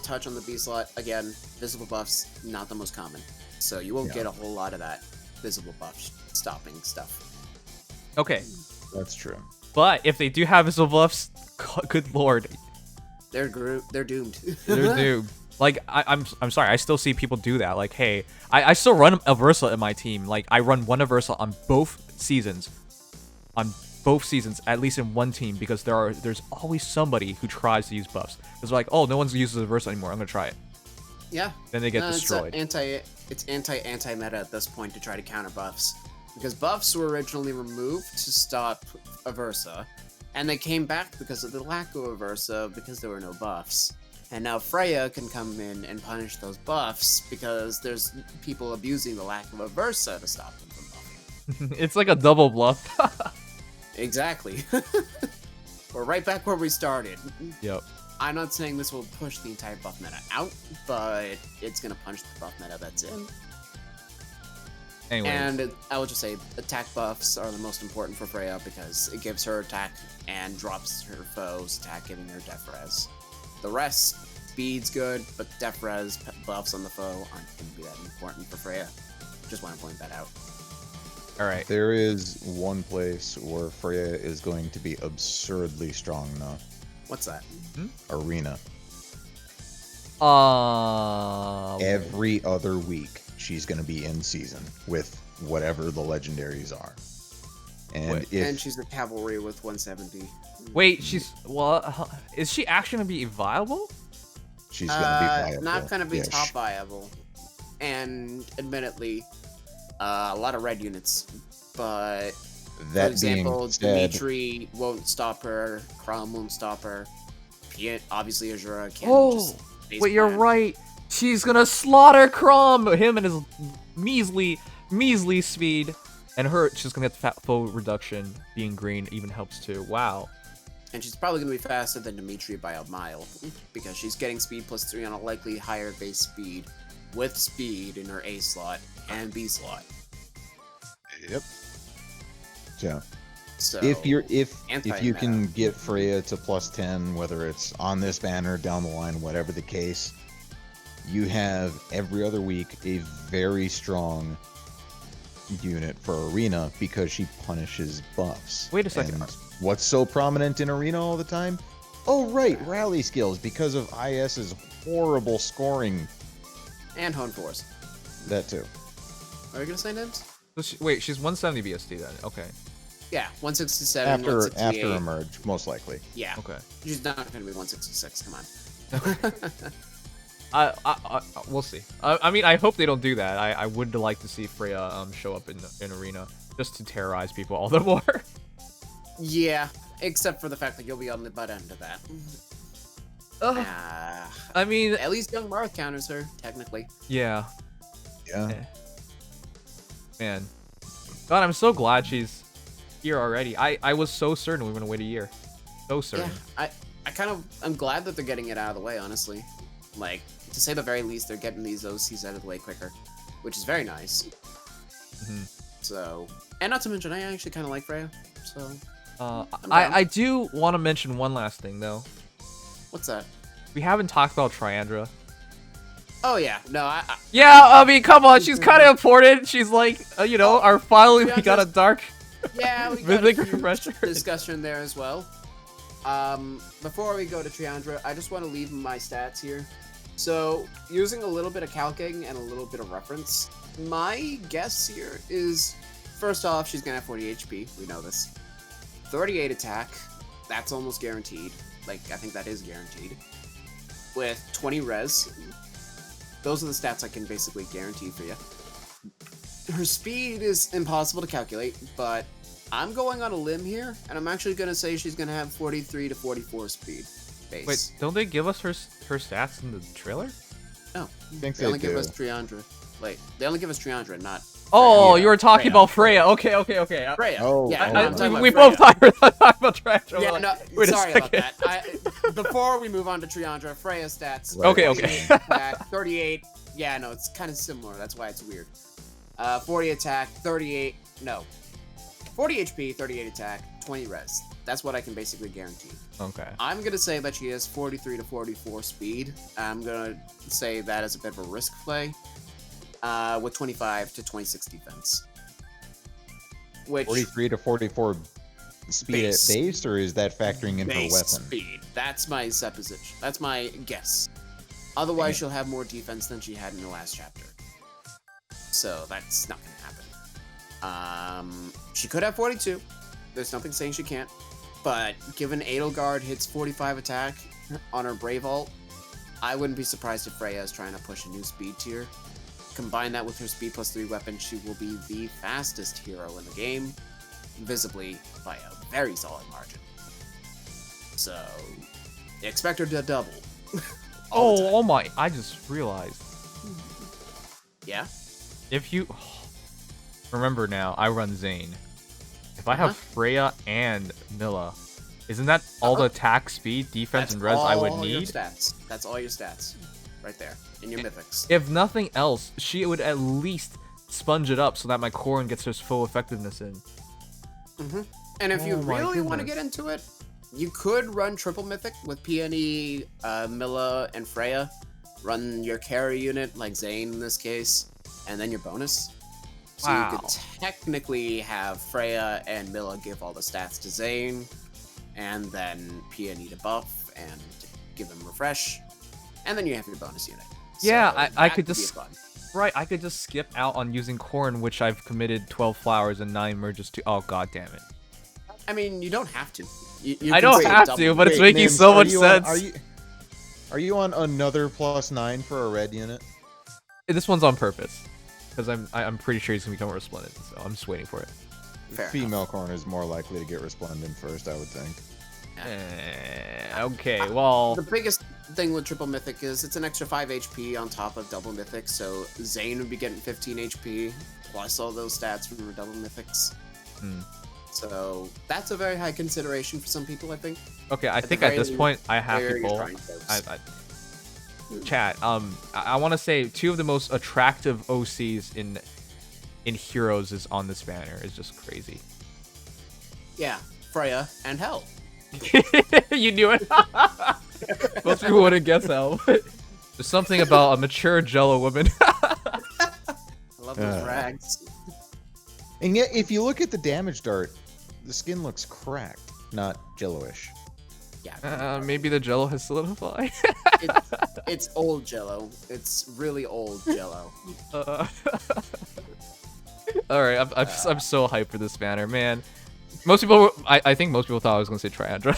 touch on the B slot. Again, visible buffs, not the most common. So you won't get a whole lot of that visible buff stopping stuff. Okay. That's true. But if they do have visible buffs, good lord, They're doomed. they're doomed. Like I'm sorry, I still see people do that. Like, hey, I still run Aversa in my team. Like I run one Aversa on both seasons. At least in one team, because there's always somebody who tries to use buffs. It's like, oh, no one's using Aversa anymore, I'm gonna try it. Yeah. Then they get destroyed. It's anti-meta at this point to try to counter buffs. Because buffs were originally removed to stop Aversa, and they came back because of the lack of Aversa because there were no buffs. And now Freya can come in and punish those buffs because there's people abusing the lack of Aversa to stop them from buffing. It's like a double bluff. Exactly. We're right back where we started. Yep. I'm not saying this will push the entire buff meta out, but it's gonna punch the buff meta that's in. Anyways. And I will just say, attack buffs are the most important for Freya because it gives her attack and drops her foe's attack, giving her def res. The rest, speed's good, but def res buffs on the foe aren't going to be that important for Freya. Just want to point that out. All right. There is one place where Freya is going to be absurdly strong, though. What's that? Arena. Every other week, she's going to be in season with whatever the legendaries are. And And she's a cavalry with 170. Wait, is she actually gonna be viable? she's going to be viable. Not gonna be Yeah, top viable, and admittedly, a lot of red units. But that for example, being said, Dimitri won't stop her. Crom won't stop her. Obviously, Azura can't. Oh, just face wait, you're plant. right. She's gonna slaughter Crom, him and his measly speed, and she's gonna get fat foe reduction. Being green even helps too. Wow. And she's probably gonna be faster than Dimitri by a mile because she's getting speed +3 on a likely higher base speed, with speed in her A slot and B slot. Yep. So So if you anti-meta. can get Freya to +10, whether it's on this banner, down the line, whatever the case, you have every other week a very strong unit for Arena because she punishes buffs. Wait a second. And what's so prominent in Arena all the time? Oh right, rally skills because of IS's horrible scoring. and Hone Force. That too. Are you gonna say names? Wait, she's 170 BST then. Okay. Yeah, 167. After 168. emerge, most likely. Yeah. Okay. She's not gonna be 166. Come on. We'll see. I mean, I hope they don't do that. I would like to see Freya show up in Arena just to terrorize people all the more. Yeah, except for the fact that you'll be on the butt end of that. Ugh. I mean, At least Young Marth counters her, technically. yeah. Yeah. Eh. Man, God, I'm so glad she's here already. I was so certain we were gonna wait a year. So certain. Yeah, I'm glad that they're getting it out of the way, honestly. Like, to say the very least, they're getting these OCs out of the way quicker, which is very nice. Mhm. So, and not to mention, I actually kind of like Freya, so... I'm down. I do want to mention one last thing though. What's that? We haven't talked about Triandra. Oh, yeah, no, Yeah, I mean, come on, she's kind of important. She's like, our finally we got a dark. Yeah, we got Mythic a huge refresher. discussion there as well. Before we go to Triandra, I just want to leave my stats here. So, using a little bit of calcing and a little bit of reference, my guess here is, first off, she's going to have 40 HP. We know this. 38 attack. That's almost guaranteed. Like, I think that is guaranteed. With 20 res. Those are the stats I can basically guarantee for you. Her speed is impossible to calculate, but I'm going on a limb here, and I'm actually going to say she's going to have 43 to 44 speed base. Wait, don't they give us her stats in the trailer? No. Think They they only give do. us Triandra. Wait, they only give us Triandra, not Oh, Yeah, you were talking Freya. about Freya. Okay. Freya. Oh, yeah, oh, no, oh. I'm talking We about both Freya. talked about Triandra. Yeah, We're no, like, wait a sorry about second. that. Before we move on to Triandra, Freya stats. Right. Okay. 48 attack, 38. Yeah, no, it's kind of similar. That's why it's weird. 40 attack, 38. No. 40 HP, 38 attack, 20 res. That's what I can basically guarantee. Okay. I'm going to say that she has 43 to 44 speed. I'm going to say that as a bit of a risk play. With 25 to 26 defense. Which 43 to 44 speed Base. at base, or is that factoring in her base weapon? speed. That's my supposition. That's my guess. Otherwise, Okay. she'll have more defense than she had in the last chapter. So that's not going to happen. She could have 42. There's nothing saying she can't. But given Edelgard hits 45 attack on her Brave Ult, I wouldn't be surprised if Freya is trying to push a new speed tier. Combine that with her speed +3 weapon, she will be the fastest hero in the game, visibly by a very solid margin. So, expect her to double. all the time. Oh my! I just realized. Yeah? If you remember now, I run Zane. If I have Uh-huh. Freya and Milla, isn't that all the attack, speed, defense, and res I would all your need? stats. That's all your stats. Right there. In your mythics. If nothing else, she would at least sponge it up so that my Corrin gets her full effectiveness in. And if you Oh my really want to goodness. get into it, you could run triple mythic with Peony, Milla, and Freya. Run your carry unit, like Zane in this case, and then your bonus. So you Wow. could technically have Freya and Milla give all the stats to Zane, and then Peony to buff and give him refresh. And then you have your bonus unit. Yeah, So I that could be just fun. right. I could just skip out on using corn, which I've committed 12 flowers and 9 merges to. Oh god damn it! I mean, you don't have to. You I can don't say have double. to, but it's Wait, making Nims, so are much you on- sense. are you on another +9 for a red unit? This one's on purpose, because I'm pretty sure he's gonna become resplendent. So I'm just waiting for it. Fair enough. Female corn is more likely to get resplendent first, I would think. Okay, well, The biggest thing with triple mythic is it's an extra 5 HP on top of double mythic, so Zane would be getting 15 HP plus all those stats from her double mythics. Hmm. So that's a very high consideration for some people, I think. okay. I the think at very this point I have where to you're pull. trying to- Chat. I want to say 2 of the most attractive OCs in Heroes is on this banner. It's just crazy. Yeah, Freya and Hell. You knew it. Most people wouldn't guess how. There's something about a mature Jello woman. I love those rags. And yet, if you look at the damage dart, the skin looks cracked, not jello-ish. Yeah, Maybe the Jello has solidified. it's old Jello. It's really old Jello. All right, I'm so hyped for this banner, man. Most people, I think most people thought I was gonna say Triandra.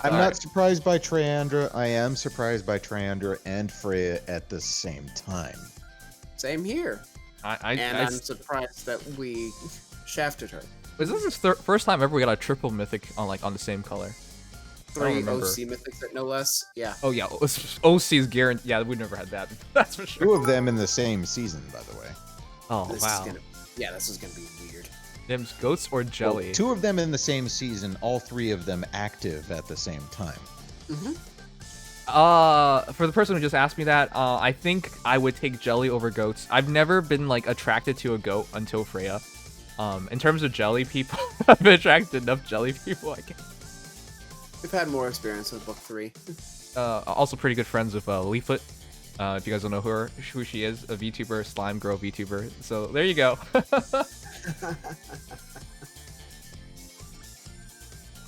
I'm not surprised by Triandra. I am surprised by Triandra and Freya at the same time. Same here. And I'm surprised that we shafted her. Was this the first time ever we got a triple mythic on the same color? 3 remember. OC mythics at no less. Yeah. Oh yeah, OC's guaranteed. Yeah, we never had that. That's for sure. 2 of them in the same season, by the way. Oh This wow. this is gonna be weird. Nims, goats or jelly? Well, 2 of them in the same season, all 3 of them active at the same time. For the person who just asked me that, I think I would take jelly over goats. I've never been like attracted to a goat until Freya. In terms of jelly people, I've been attracted to enough jelly people. I guess. We've had more experience with book 3. Also pretty good friends with Leaflet. If you guys don't know who she is, a VTuber, slime girl VTuber. So there you go.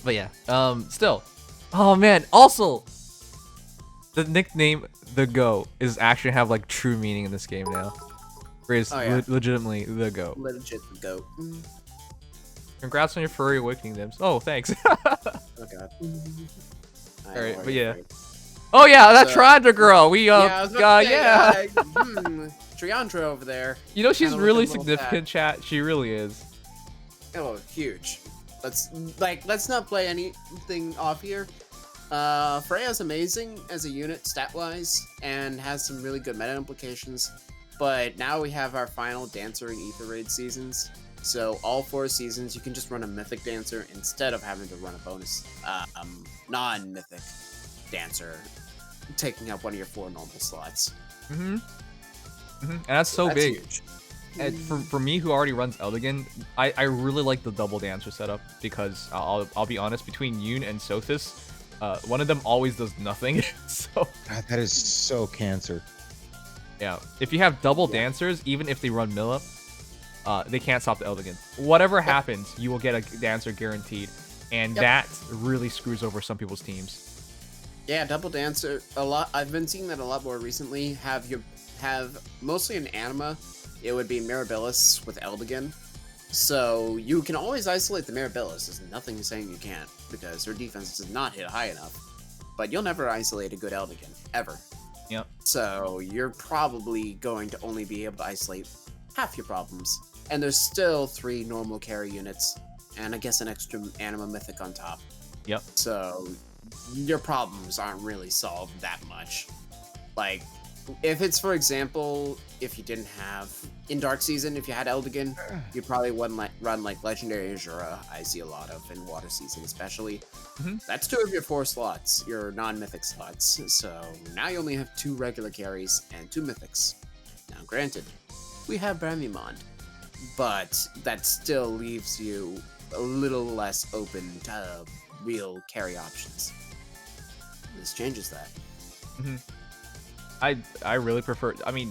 But yeah, still. Oh man, also the nickname The Go is actually have like true meaning in this game now. It's legitimately The Go. Legit the goat. Congrats on your furry awakening, Nims. Oh, thanks. Oh god. Alright, but yeah. Oh yeah, that So- Triandra girl. We I was about to say, yeah. Triandra over there. You know she's Kinda really looking a little significant, chat. She really is. Oh, huge. Let's not play anything off here. Freya's amazing as a unit stat-wise and has some really good meta implications. But now we have our final Dancer and Ether Raid seasons. So all 4 seasons, you can just run a Mythic Dancer instead of having to run a bonus non-Mythic Dancer, taking up one of your 4 normal slots. And that's so That's big. huge. And for me, who already runs Eldigan, I really like the double dancer setup because I'll be honest, between Yoon and Sothis, one of them always does nothing. So God, that is so cancer. yeah, if you have double dancers, even if they run Milla, they can't stop the Eldigan. Whatever happens, you will get a dancer guaranteed, and that really screws over some people's teams. Yeah, double dancer a lot. I've been seeing that a lot more recently. Have mostly in anima, it would be Mirabilis with Eldigan. So you can always isolate the Mirabilis. There's nothing saying you can't because her defense does not hit high enough. But you'll never isolate a good Eldigan ever. Yep. So you're probably going to only be able to isolate half your problems. And there's still 3 normal carry units, and I guess an extra anima mythic on top. Yep. So your problems aren't really solved that much. Like, if it's, for example, if you didn't have, in Dark Season, if you had Eldigan, you'd probably run like Legendary Azura, I see a lot of, in Water Season especially. That's 2 of your 4 slots, your non-mythic slots. So now you only have 2 regular carries and 2 mythics. Now granted, we have Bramimond, but that still leaves you a little less open to real carry options. This changes that. I really prefer. I mean,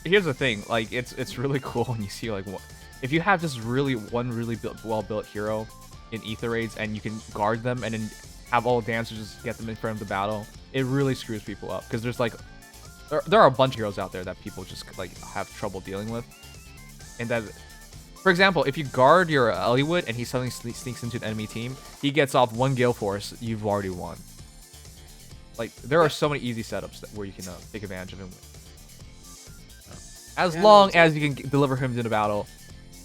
here's the thing. Like, it's really cool when you see like if you have just one really well built hero in Ether Raids and you can guard them, and then have all the dancers just get them in front of the battle, it really screws people up because there's like there are a bunch of heroes out there that people just like have trouble dealing with, and that. For example, if you guard your Eliwood and he suddenly sneaks into an enemy team, he gets off one Gale Force, you've already won. Like, there are so many easy setups where you can take advantage of him. As long as you can deliver him to the battle,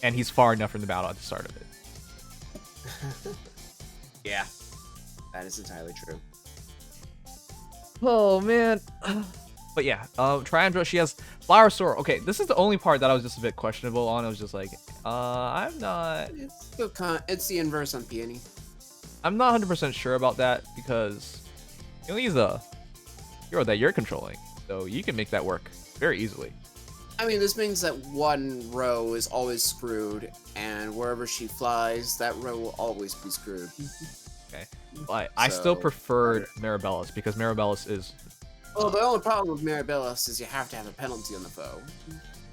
and he's far enough from the battle at the start of it. Yeah, that is entirely true. Oh, man. But yeah, Triandra, she has Flower Sword. Okay, this is the only part that I was just a bit questionable on. I was just like, I'm not... It's the inverse on Peony. I'm not 100% sure about that because he's a hero that you're controlling. So you can make that work very easily. I mean, this means that one row is always screwed, and wherever she flies, that row will always be screwed. Okay, but I still preferred Mirabellis because Mirabellis is... Well, the only problem with Mirabellis is you have to have a penalty on the foe.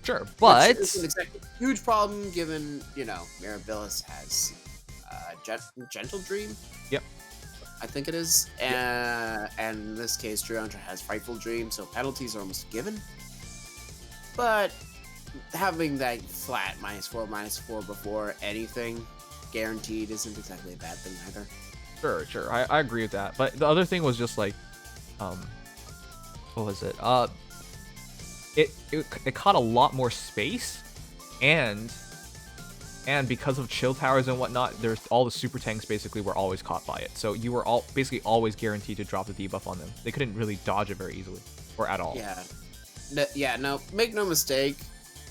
Sure, but... It's an exactly huge problem given, you know, Mirabellis has Gentle Dream? Yep. I think it is. And in this case, Triandra has Frightful Dream, so penalties are almost given. But having that flat -4/-4 before anything guaranteed isn't exactly a bad thing either. Sure. I agree with that. But the other thing was just like... what was it? It caught a lot more space, and because of chill towers and whatnot, there's all the super tanks basically were always caught by it. So you were basically always guaranteed to drop the debuff on them. They couldn't really dodge it very easily, or at all. Yeah. No, make no mistake,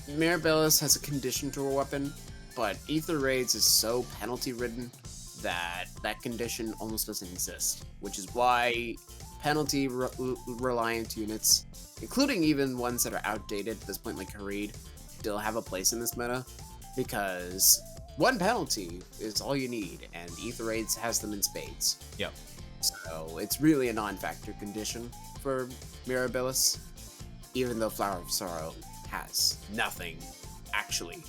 Mirabellis has a condition to her weapon, but Ether Raids is so penalty ridden that condition almost doesn't exist, which is why penalty reliant units, including even ones that are outdated at this point like Harid, still have a place in this meta, because one penalty is all you need, and Ether Raids has them in spades. Yep. So it's really a non-factor condition for Mirabellis, even though Flower of Sorrow has nothing actually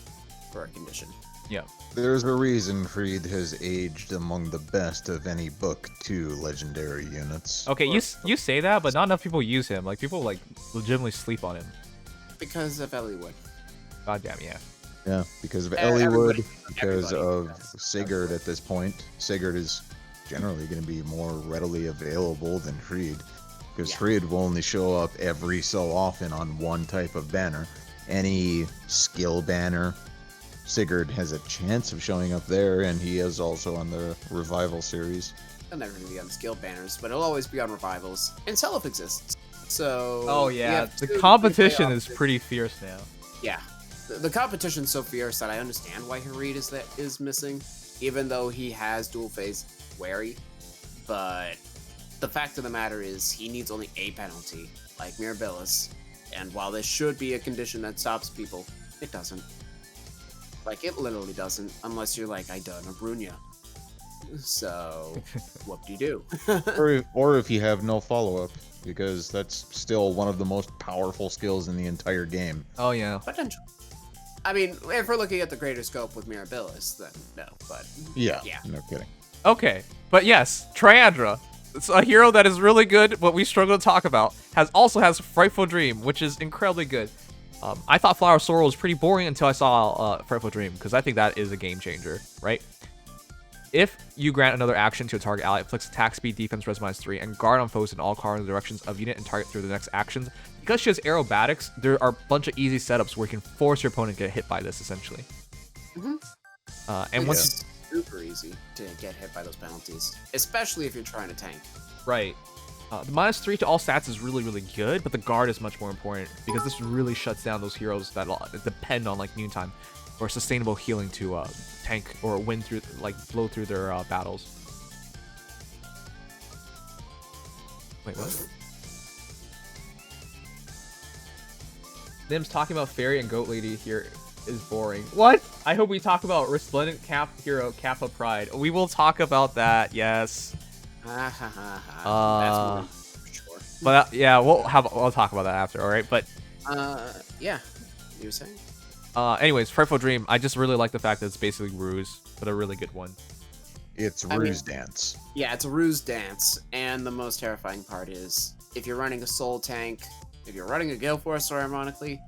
for a condition. Yeah. There's a reason Freed has aged among the best of any Book 2 legendary units. Okay, you say that, but not enough people use him. Like, people, like, legitimately sleep on him. Because of Eliwood. Goddamn, yeah. Yeah, because of Eliwood, because everybody. of Sigurd at this point. Sigurd is generally going to be more readily available than Freed, because Freed will only show up every so often on one type of banner. Any skill banner, Sigurd has a chance of showing up there, and he is also on the Revival series. He'll never be on skill banners, but he'll always be on Revivals. And Self exists. So... Oh, yeah. The competition is pretty fierce now. Yeah. The competition's so fierce that I understand why Harid is missing, even though he has dual phase Wary. But the fact of the matter is, he needs only a penalty, like Mirabellis. And while this should be a condition that stops people, it doesn't. Like, it literally doesn't, unless you're like, I done or Brunya. So, what do you do? or if you have no follow-up, because that's still one of the most powerful skills in the entire game. Oh, yeah. Potential. I mean, if we're looking at the greater scope with Mirabellis, then no, but... Yeah, no kidding. Okay, but yes, Triandra. It's a hero that is really good, but we struggle to talk about. Also has Frightful Dream, which is incredibly good. I thought Flower of Sorrow was pretty boring until I saw Frightful Dream, because I think that is a game changer, right? If you grant another action to a target ally, it inflicts attack speed, defense, res -3, and guard on foes in all cardinal directions of unit and target through the next actions. Because she has aerobatics, there are a bunch of easy setups where you can force your opponent to get hit by this, essentially. And once it's super easy to get hit by those penalties, especially if you're trying to tank. Right. The -3 to all stats is really, really good, but the guard is much more important because this really shuts down those heroes that depend on like noontime or sustainable healing to tank or win through, like blow through their battles. Wait, what? Nim's talking about Fairy and Goat Lady here is boring. What? I hope we talk about Resplendent Cap Hero Kappa Pride. We will talk about that, yes. That's for sure. But yeah, we'll talk about that after, all right? But yeah, you were saying? Anyways, Frightful Dream. I just really like the fact that it's basically Ruse, but a really good one. It's I mean- ruse dance. Yeah, it's a ruse dance, and the most terrifying part is if you're running a soul tank, if you're running a Gale Force, or ironically,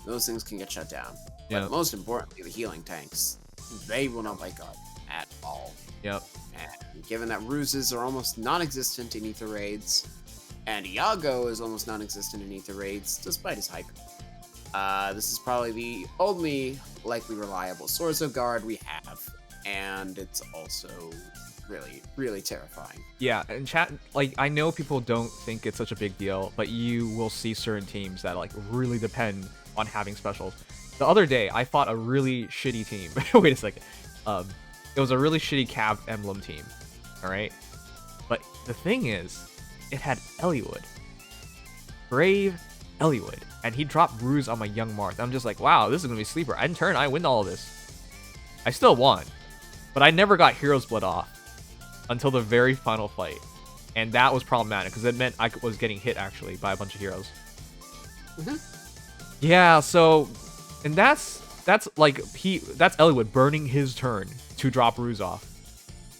those things can get shut down. Yeah. But most importantly, the healing tanks, they will not wake up at all. Yep. And given that ruses are almost non-existent in Ether raids, and Iago is almost non-existent in Ether raids, despite his hype, this is probably the only likely reliable source of guard we have, and it's also really, really terrifying. Yeah, and chat, like, I know people don't think it's such a big deal, but you will see certain teams that, like, really depend on having specials. The other day, I fought a really shitty team. Wait a second. It was a really shitty Fire Emblem team, alright? But the thing is, it had Eliwood. Brave Eliwood. And he dropped Ruse on my Young Marth. I'm just like, wow, this is gonna be sleeper. In turn, I win all of this. I still won. But I never got Hero's Blood off until the very final fight. And that was problematic, because it meant I was getting hit, actually, by a bunch of heroes. Yeah, so... And that's like, that's Eliwood burning his turn to drop Ruse off.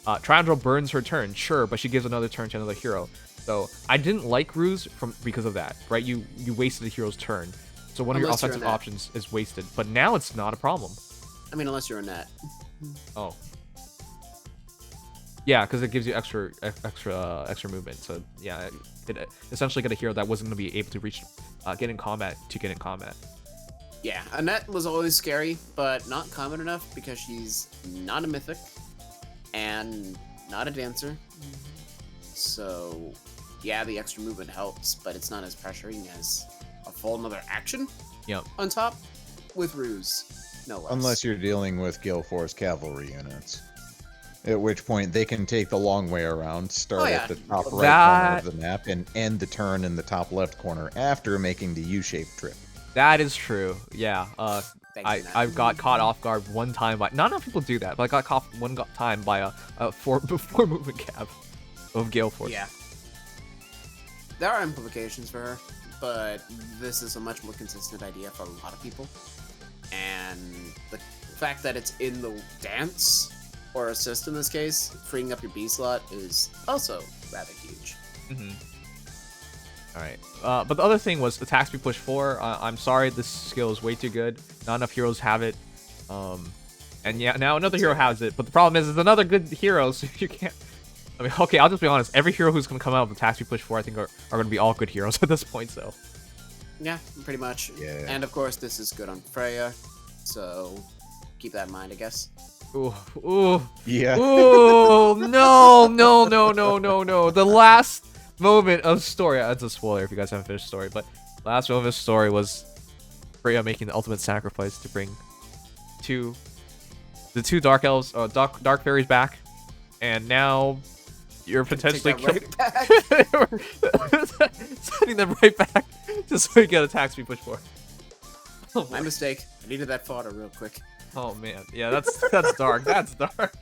Triandra burns her turn, sure, but she gives another turn to another hero. So I didn't like Ruse because of that, right? You wasted a hero's turn. So one of your Unless you're offensive a net. options is wasted. But now it's not a problem. I mean, unless you're a net. Oh. Yeah, because it gives you extra movement. So yeah, it essentially got a hero that wasn't going to be able to reach, get in combat. Yeah, Annette was always scary, but not common enough because she's not a mythic and not a dancer. So, yeah, the extra movement helps, but it's not as pressuring as a full another action Yep. on top with Ruse. No less. Unless you're dealing with Gale Force cavalry units. At which point they can take the long way around, start Oh, yeah. at the top right corner That- of the map, and end the turn in the top left corner after making the U-shaped trip. That is true. Yeah. Thank you, Matt. I got caught off guard one time by, not enough people do that, but I got caught one time by a four movement cap of Gale Force. Yeah. There are implications for her, but this is a much more consistent idea for a lot of people. And the fact that it's in the dance, or assist in this case, freeing up your B slot is also rather huge. Mm-hmm. Alright. But the other thing was attack speed push 4. I'm sorry, this skill is way too good. Not enough heroes have it. And yeah, now another hero has it. But the problem is, it's another good hero, so you can't... I mean, okay, I'll just be honest. Every hero who's going to come out with attack speed push 4, I think, are going to be all good heroes at this point, so... Yeah, pretty much. Yeah. And of course, this is good on Freya, so keep that in mind, I guess. Ooh, ooh, Yeah. ooh, no. The last moment of story, that's a spoiler if you guys haven't finished the story, but last moment of story was Freya making the ultimate sacrifice to bring the two dark elves, dark fairies back, and now you're potentially Take that right back. sending them right back just so you get attack speed push 4. Oh, My mistake. I needed that fodder real quick. oh man, yeah, that's dark. That's dark.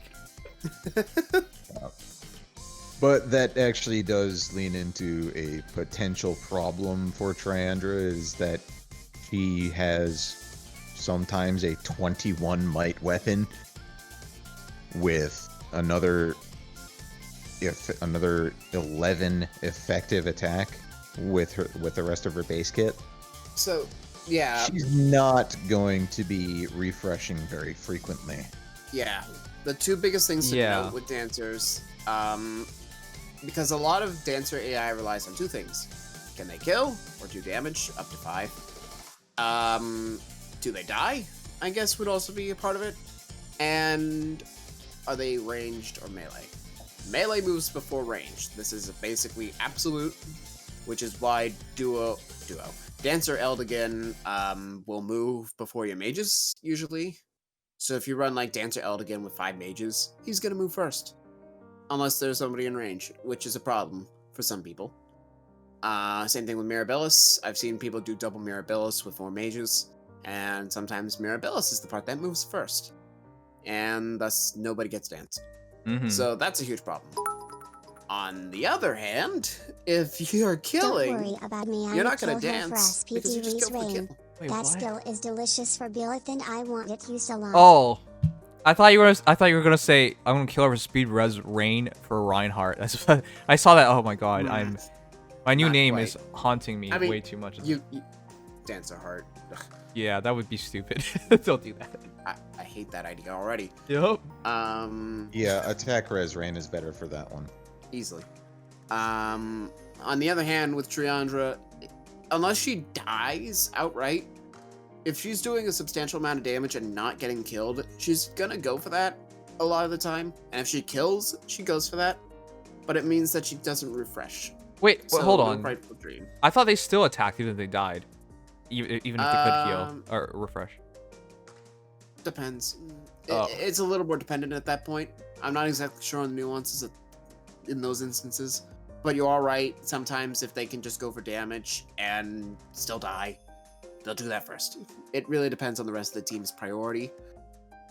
But that actually does lean into a potential problem for Triandra, is that she has sometimes a 21 might weapon with another 11 effective attack with the rest of her base kit. So, yeah. She's not going to be refreshing very frequently. Yeah, the two biggest things to Yeah. note with dancers, because a lot of dancer AI relies on two things. Can they kill or do damage? Up to 5. Do they die? I guess would also be a part of it. And are they ranged or melee? Melee moves before ranged. This is basically absolute, which is why Dancer Eldigan will move before your mages, usually. So if you run like Dancer Eldigan with 5 mages, he's gonna move first. Unless there's somebody in range, which is a problem for some people. Same thing with Mirabilis. I've seen people do double Mirabilis with 4 mages, and sometimes Mirabilis is the part that moves first. And thus nobody gets danced. Mm-hmm. So that's a huge problem. On the other hand, if you're killing, Don't worry about me, I you're will not gonna kill her for dance because you SPD just kill for rain. kill. Wait, That what? skill is delicious for Byleth and I want it used a lot. Oh, I thought you were gonna say I'm gonna kill her for speed res rain for Reinhardt. I saw that. Oh my god, my new Not name quite. is haunting me I mean, way too much. You dance a heart. Ugh, Yeah, that would be stupid. Don't do that. I hate that idea already. Yep. Yeah, attack res rain is better for that one. Easily. On the other hand, with Triandra, unless she dies outright, if she's doing a substantial amount of damage and not getting killed, she's gonna go for that a lot of the time. And if she kills, she goes for that. But it means that she doesn't refresh. Wait, So hold no on. Frightful Dream. I thought they still attacked even if they died, even if they could heal or refresh. Depends. Oh. It's a little more dependent at that point. I'm not exactly sure on the nuances in those instances. But you are right. Sometimes if they can just go for damage and still die, they'll do that first. It really depends on the rest of the team's priority.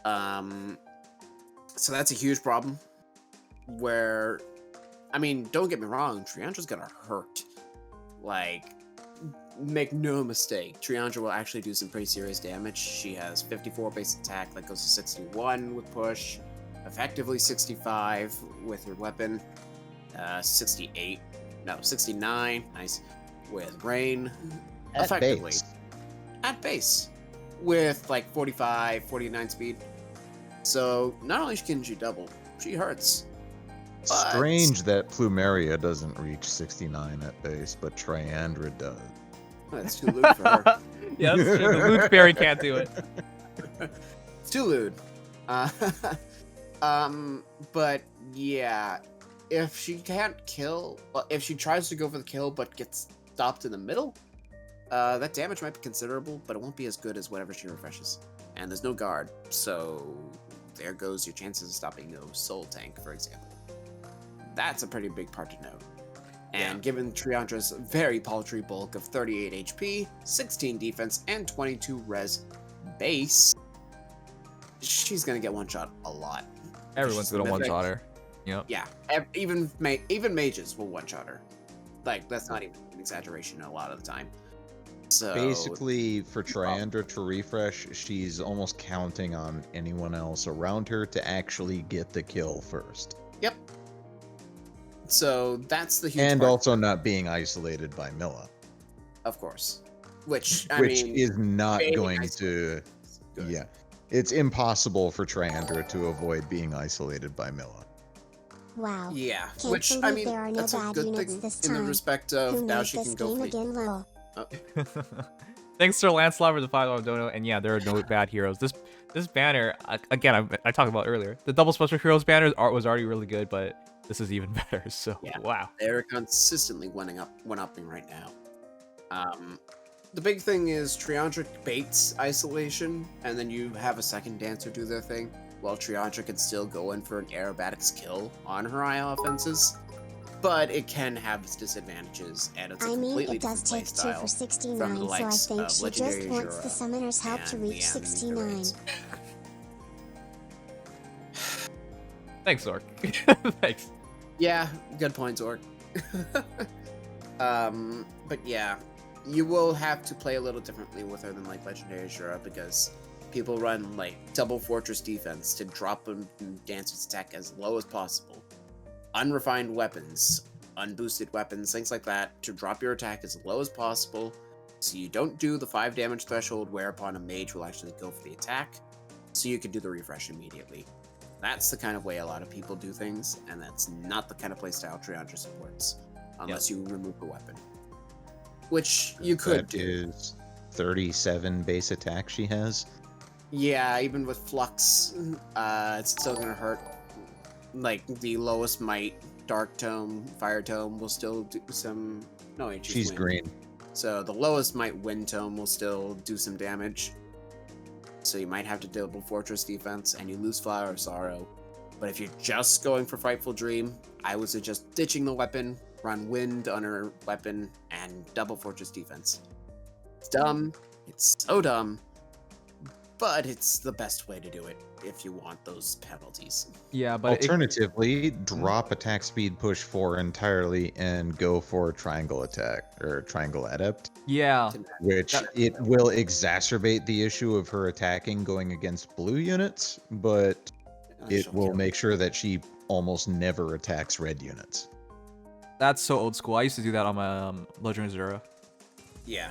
So that's a huge problem. Where, I mean, don't get me wrong, Triandra's gonna hurt. Like, make no mistake, Triandra will actually do some pretty serious damage. She has 54 base attack that goes to 61 with push, effectively 65 with your weapon, 69, nice, with rain, At effectively. base. At base, with like 45, 49 speed. So not only can she double, she hurts. But- Strange that Plumeria doesn't reach 69 at base, but Triandra does. That's too lewd for her. Yeah, that's true. The Loot Fairy can't do it. It's too lewd. But yeah, if she can't kill, well, if she tries to go for the kill but gets stopped in the middle, that damage might be considerable, but it won't be as good as whatever she refreshes. And there's no guard, so there goes your chances of stopping no soul tank, for example. That's a pretty big part to note. And given Triandra's very paltry bulk of 38 HP, 16 defense, and 22 res base, she's gonna get one-shot a lot. Everyone's She's gonna mythic. one-shot her. Yep. Yeah, even mages will one-shot her. Like, that's not even an exaggeration a lot of the time. So Basically, for Triandra to refresh, she's almost counting on anyone else around her to actually get the kill first. Yep. So that's the huge And part, also not being isolated by Milla. of course. Which, I Which mean, is not being going isolated to... is good. Yeah. It's impossible for Triandra to avoid being isolated by Milla. Wow. Yeah, Can't which, believe I mean, there are no that's a bad good units thing this in the time. respect of Who now made she this can go game for again, lol? Thanks to Lancelot for the $5 dono, and yeah, there are no bad heroes. This banner, again, I talked about earlier. The double special heroes banner art was already really good, but this is even better. So Yeah. wow. They're consistently one-upping right now. The big thing is Triandra baits isolation, and then you have a second dancer do their thing, while Triandra can still go in for an aerobatics kill on her eye offenses. But it can have its disadvantages, and it's a I mean, completely it does different take 2 playstyle for from 69, the so I likes think of she Legendary just wants the Azura summoner's help to and reach Leanne 69. Meteorites. Thanks, Zork. Thanks. Yeah, good point, Zork. But yeah, you will have to play a little differently with her than like Legendary Azura, because people run like double fortress defense to drop a dancer's attack as low as possible. Unrefined weapons, unboosted weapons, things like that, to drop your attack as low as possible, so you don't do the 5 damage threshold, whereupon a mage will actually go for the attack, so you can do the refresh immediately. That's the kind of way a lot of people do things, and that's not the kind of playstyle Triandra supports, unless you remove the weapon. Which you could That do. is 37 base attack she has. Yeah, even with Flux, it's still gonna hurt. Like, the lowest might, Dark Tome, Fire Tome will still do some... No, wait, She's wind. green. So the lowest might, Wind Tome, will still do some damage. So you might have to double Fortress defense, and you lose Flower of Sorrow. But if you're just going for Frightful Dream, I would suggest ditching the weapon, run Wind on her weapon, and double Fortress defense. It's dumb. It's so dumb. but it's the best way to do it if you want those penalties. Yeah, but Alternatively, drop attack speed push 4 entirely and go for triangle attack or triangle adept, yeah, which it will exacerbate the issue of her attacking going against blue units, but it will make sure that she almost never attacks red units. that's so old school. I used to do that on my Legend of Zura. Yeah.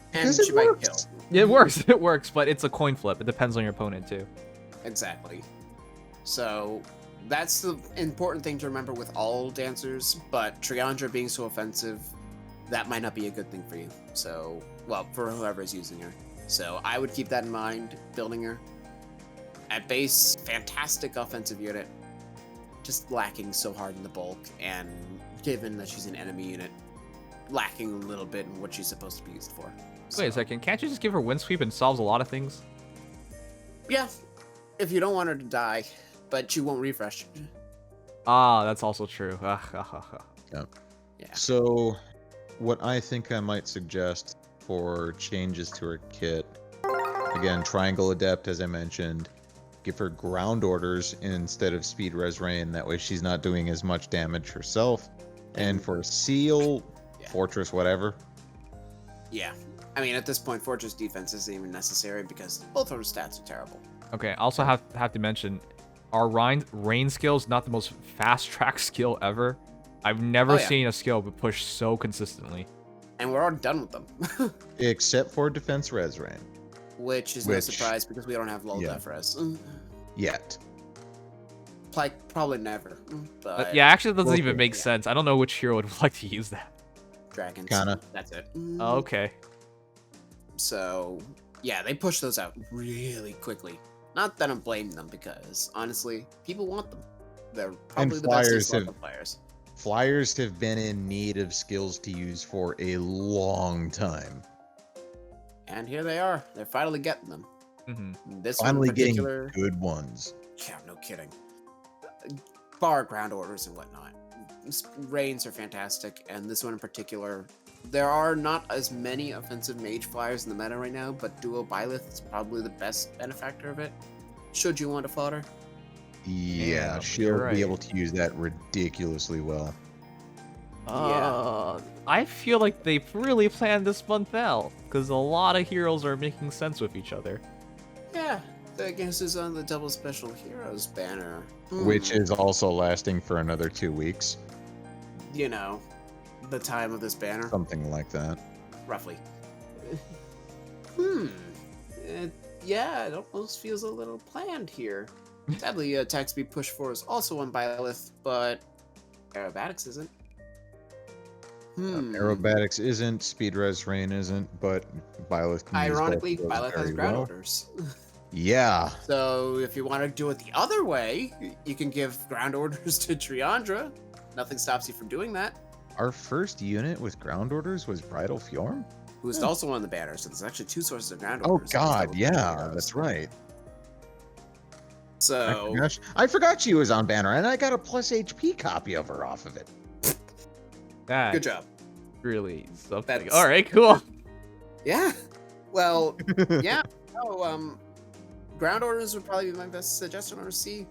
Because And it she might works. kill. It works, it works, but it's a coin flip. It depends on your opponent too. Exactly. So that's the important thing to remember with all dancers, but Triandra being so offensive, that might not be a good thing for you. So, well, for whoever is using her. So I would keep that in mind, building her. At base, fantastic offensive unit, just lacking so hard in the bulk, and given that she's an enemy unit, lacking a little bit in what she's supposed to be used for. Wait a second, can't you just give her wind sweep and solves a lot of things? Yeah, if you don't want her to die, but she won't refresh. Ah, that's also true. Yeah. Yeah. So, what I think I might suggest for changes to her kit, again, Triangle Adept, as I mentioned, give her ground orders instead of speed res rain. That way she's not doing as much damage herself. And for Seal, Fortress, whatever. Yeah. I mean, at this point, Fortress defense isn't even necessary because both of her stats are terrible. Okay, also have to mention, our rain skill is not the most fast track skill ever. I've never seen a skill push so consistently. And we're already done with them. Except for Defense Res Rain. Which is no surprise because we don't have low def res. Yet. Like, probably never. But Yeah, actually, that doesn't even make sense. I don't know which hero would like to use that. Dragons. Kinda. That's it. Oh, okay. So, yeah, they push those out really quickly. Not that I'm blaming them because, honestly, people want them. They're probably the best players. Flyers have been in need of skills to use for a long time. And here they are. They're finally getting them. This Finally one in particular, getting good ones. Yeah, no kidding. Bar ground orders and whatnot. Rains are fantastic, and this one in particular, there are not as many offensive mage flyers in the meta right now, but Duo Byleth is probably the best benefactor of it. Should you want to fodder? Yeah, she'll be able to use that ridiculously well. I feel like they've really planned this month out, because a lot of heroes are making sense with each other. Yeah, I guess is on the Double Special Heroes banner. Which is also lasting for another 2 weeks. You know, the time of this banner. Something like that. Roughly. Yeah, it almost feels a little planned here. Sadly, attack speed push 4 is also on Byleth, but aerobatics isn't. Aerobatics isn't, Speed Res Rain isn't, but Byleth can Ironically, use both of those Byleth has very ground well. orders. Yeah. So if you want to do it the other way, you can give ground orders to Triandra. Nothing stops you from doing that. Our first unit with ground orders was Bridal Fjorm? Who's also on the banner, so there's actually 2 sources of ground Oh orders. god, yeah, that's right. So I forgot she was on banner, and I got a plus HP copy of her off of it. That good job. Really something. All right, cool. Yeah. Well, yeah. No, ground orders would probably be my best suggestion on C.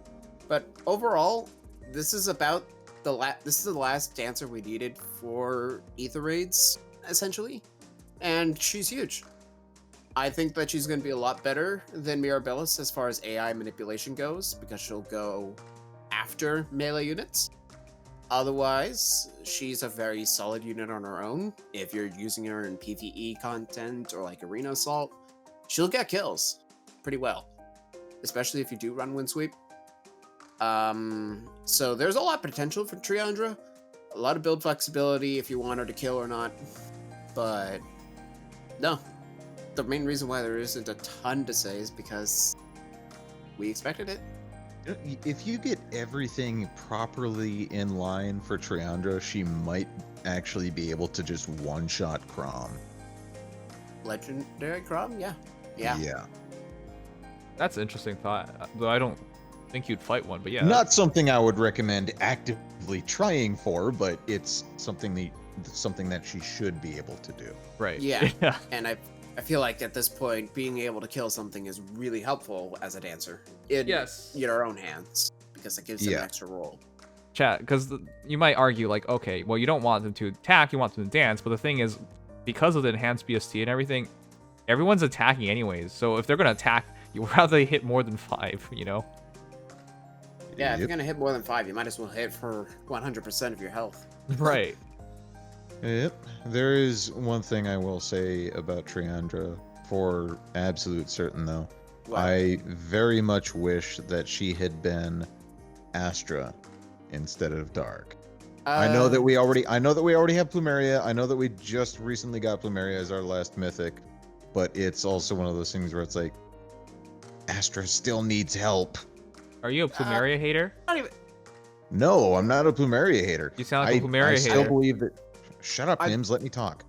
But overall, this is about this is the last dancer we needed for Ether raids, essentially. And she's huge. I think that she's going to be a lot better than Mirabellis as far as AI manipulation goes, because she'll go after melee units. Otherwise, she's a very solid unit on her own. If you're using her in PvE content or like Arena Assault, she'll get kills pretty well, especially if you do run Wind Sweep. So there's a lot of potential for Triandra, a lot of build flexibility if you want her to kill or not, but no. The main reason why there isn't a ton to say is because we expected it. If you get everything properly in line for Triandra, she might actually be able to just one-shot Crom. Legendary Crom? Yeah. Yeah. That's an interesting thought. Though I don't think you'd fight one, but yeah. Not something I would recommend actively trying for, but it's something that she should be able to do. Right. Yeah. And I I feel like at this point, being able to kill something is really helpful as a dancer in Yes. your own hands because it gives them an extra role. Chat, because you might argue like, okay, well, you don't want them to attack, you want them to dance, but the thing is, because of the enhanced BST and everything, everyone's attacking anyways. So if they're gonna attack, you would rather they hit more than 5, you know? Yeah, if you're gonna hit more than 5, you might as well hit for 100% of your health. Right. Yep. There is one thing I will say about Triandra for absolute certain though. What? I very much wish that she had been Astra instead of Dark. I know that we already have Plumeria. I know that we just recently got Plumeria as our last mythic, but it's also one of those things where it's like Astra still needs help. Are you a Plumeria hater? Not even. No, I'm not a Plumeria hater. You sound like a Plumeria I hater. still believe that. Shut up, Nims. Let me talk.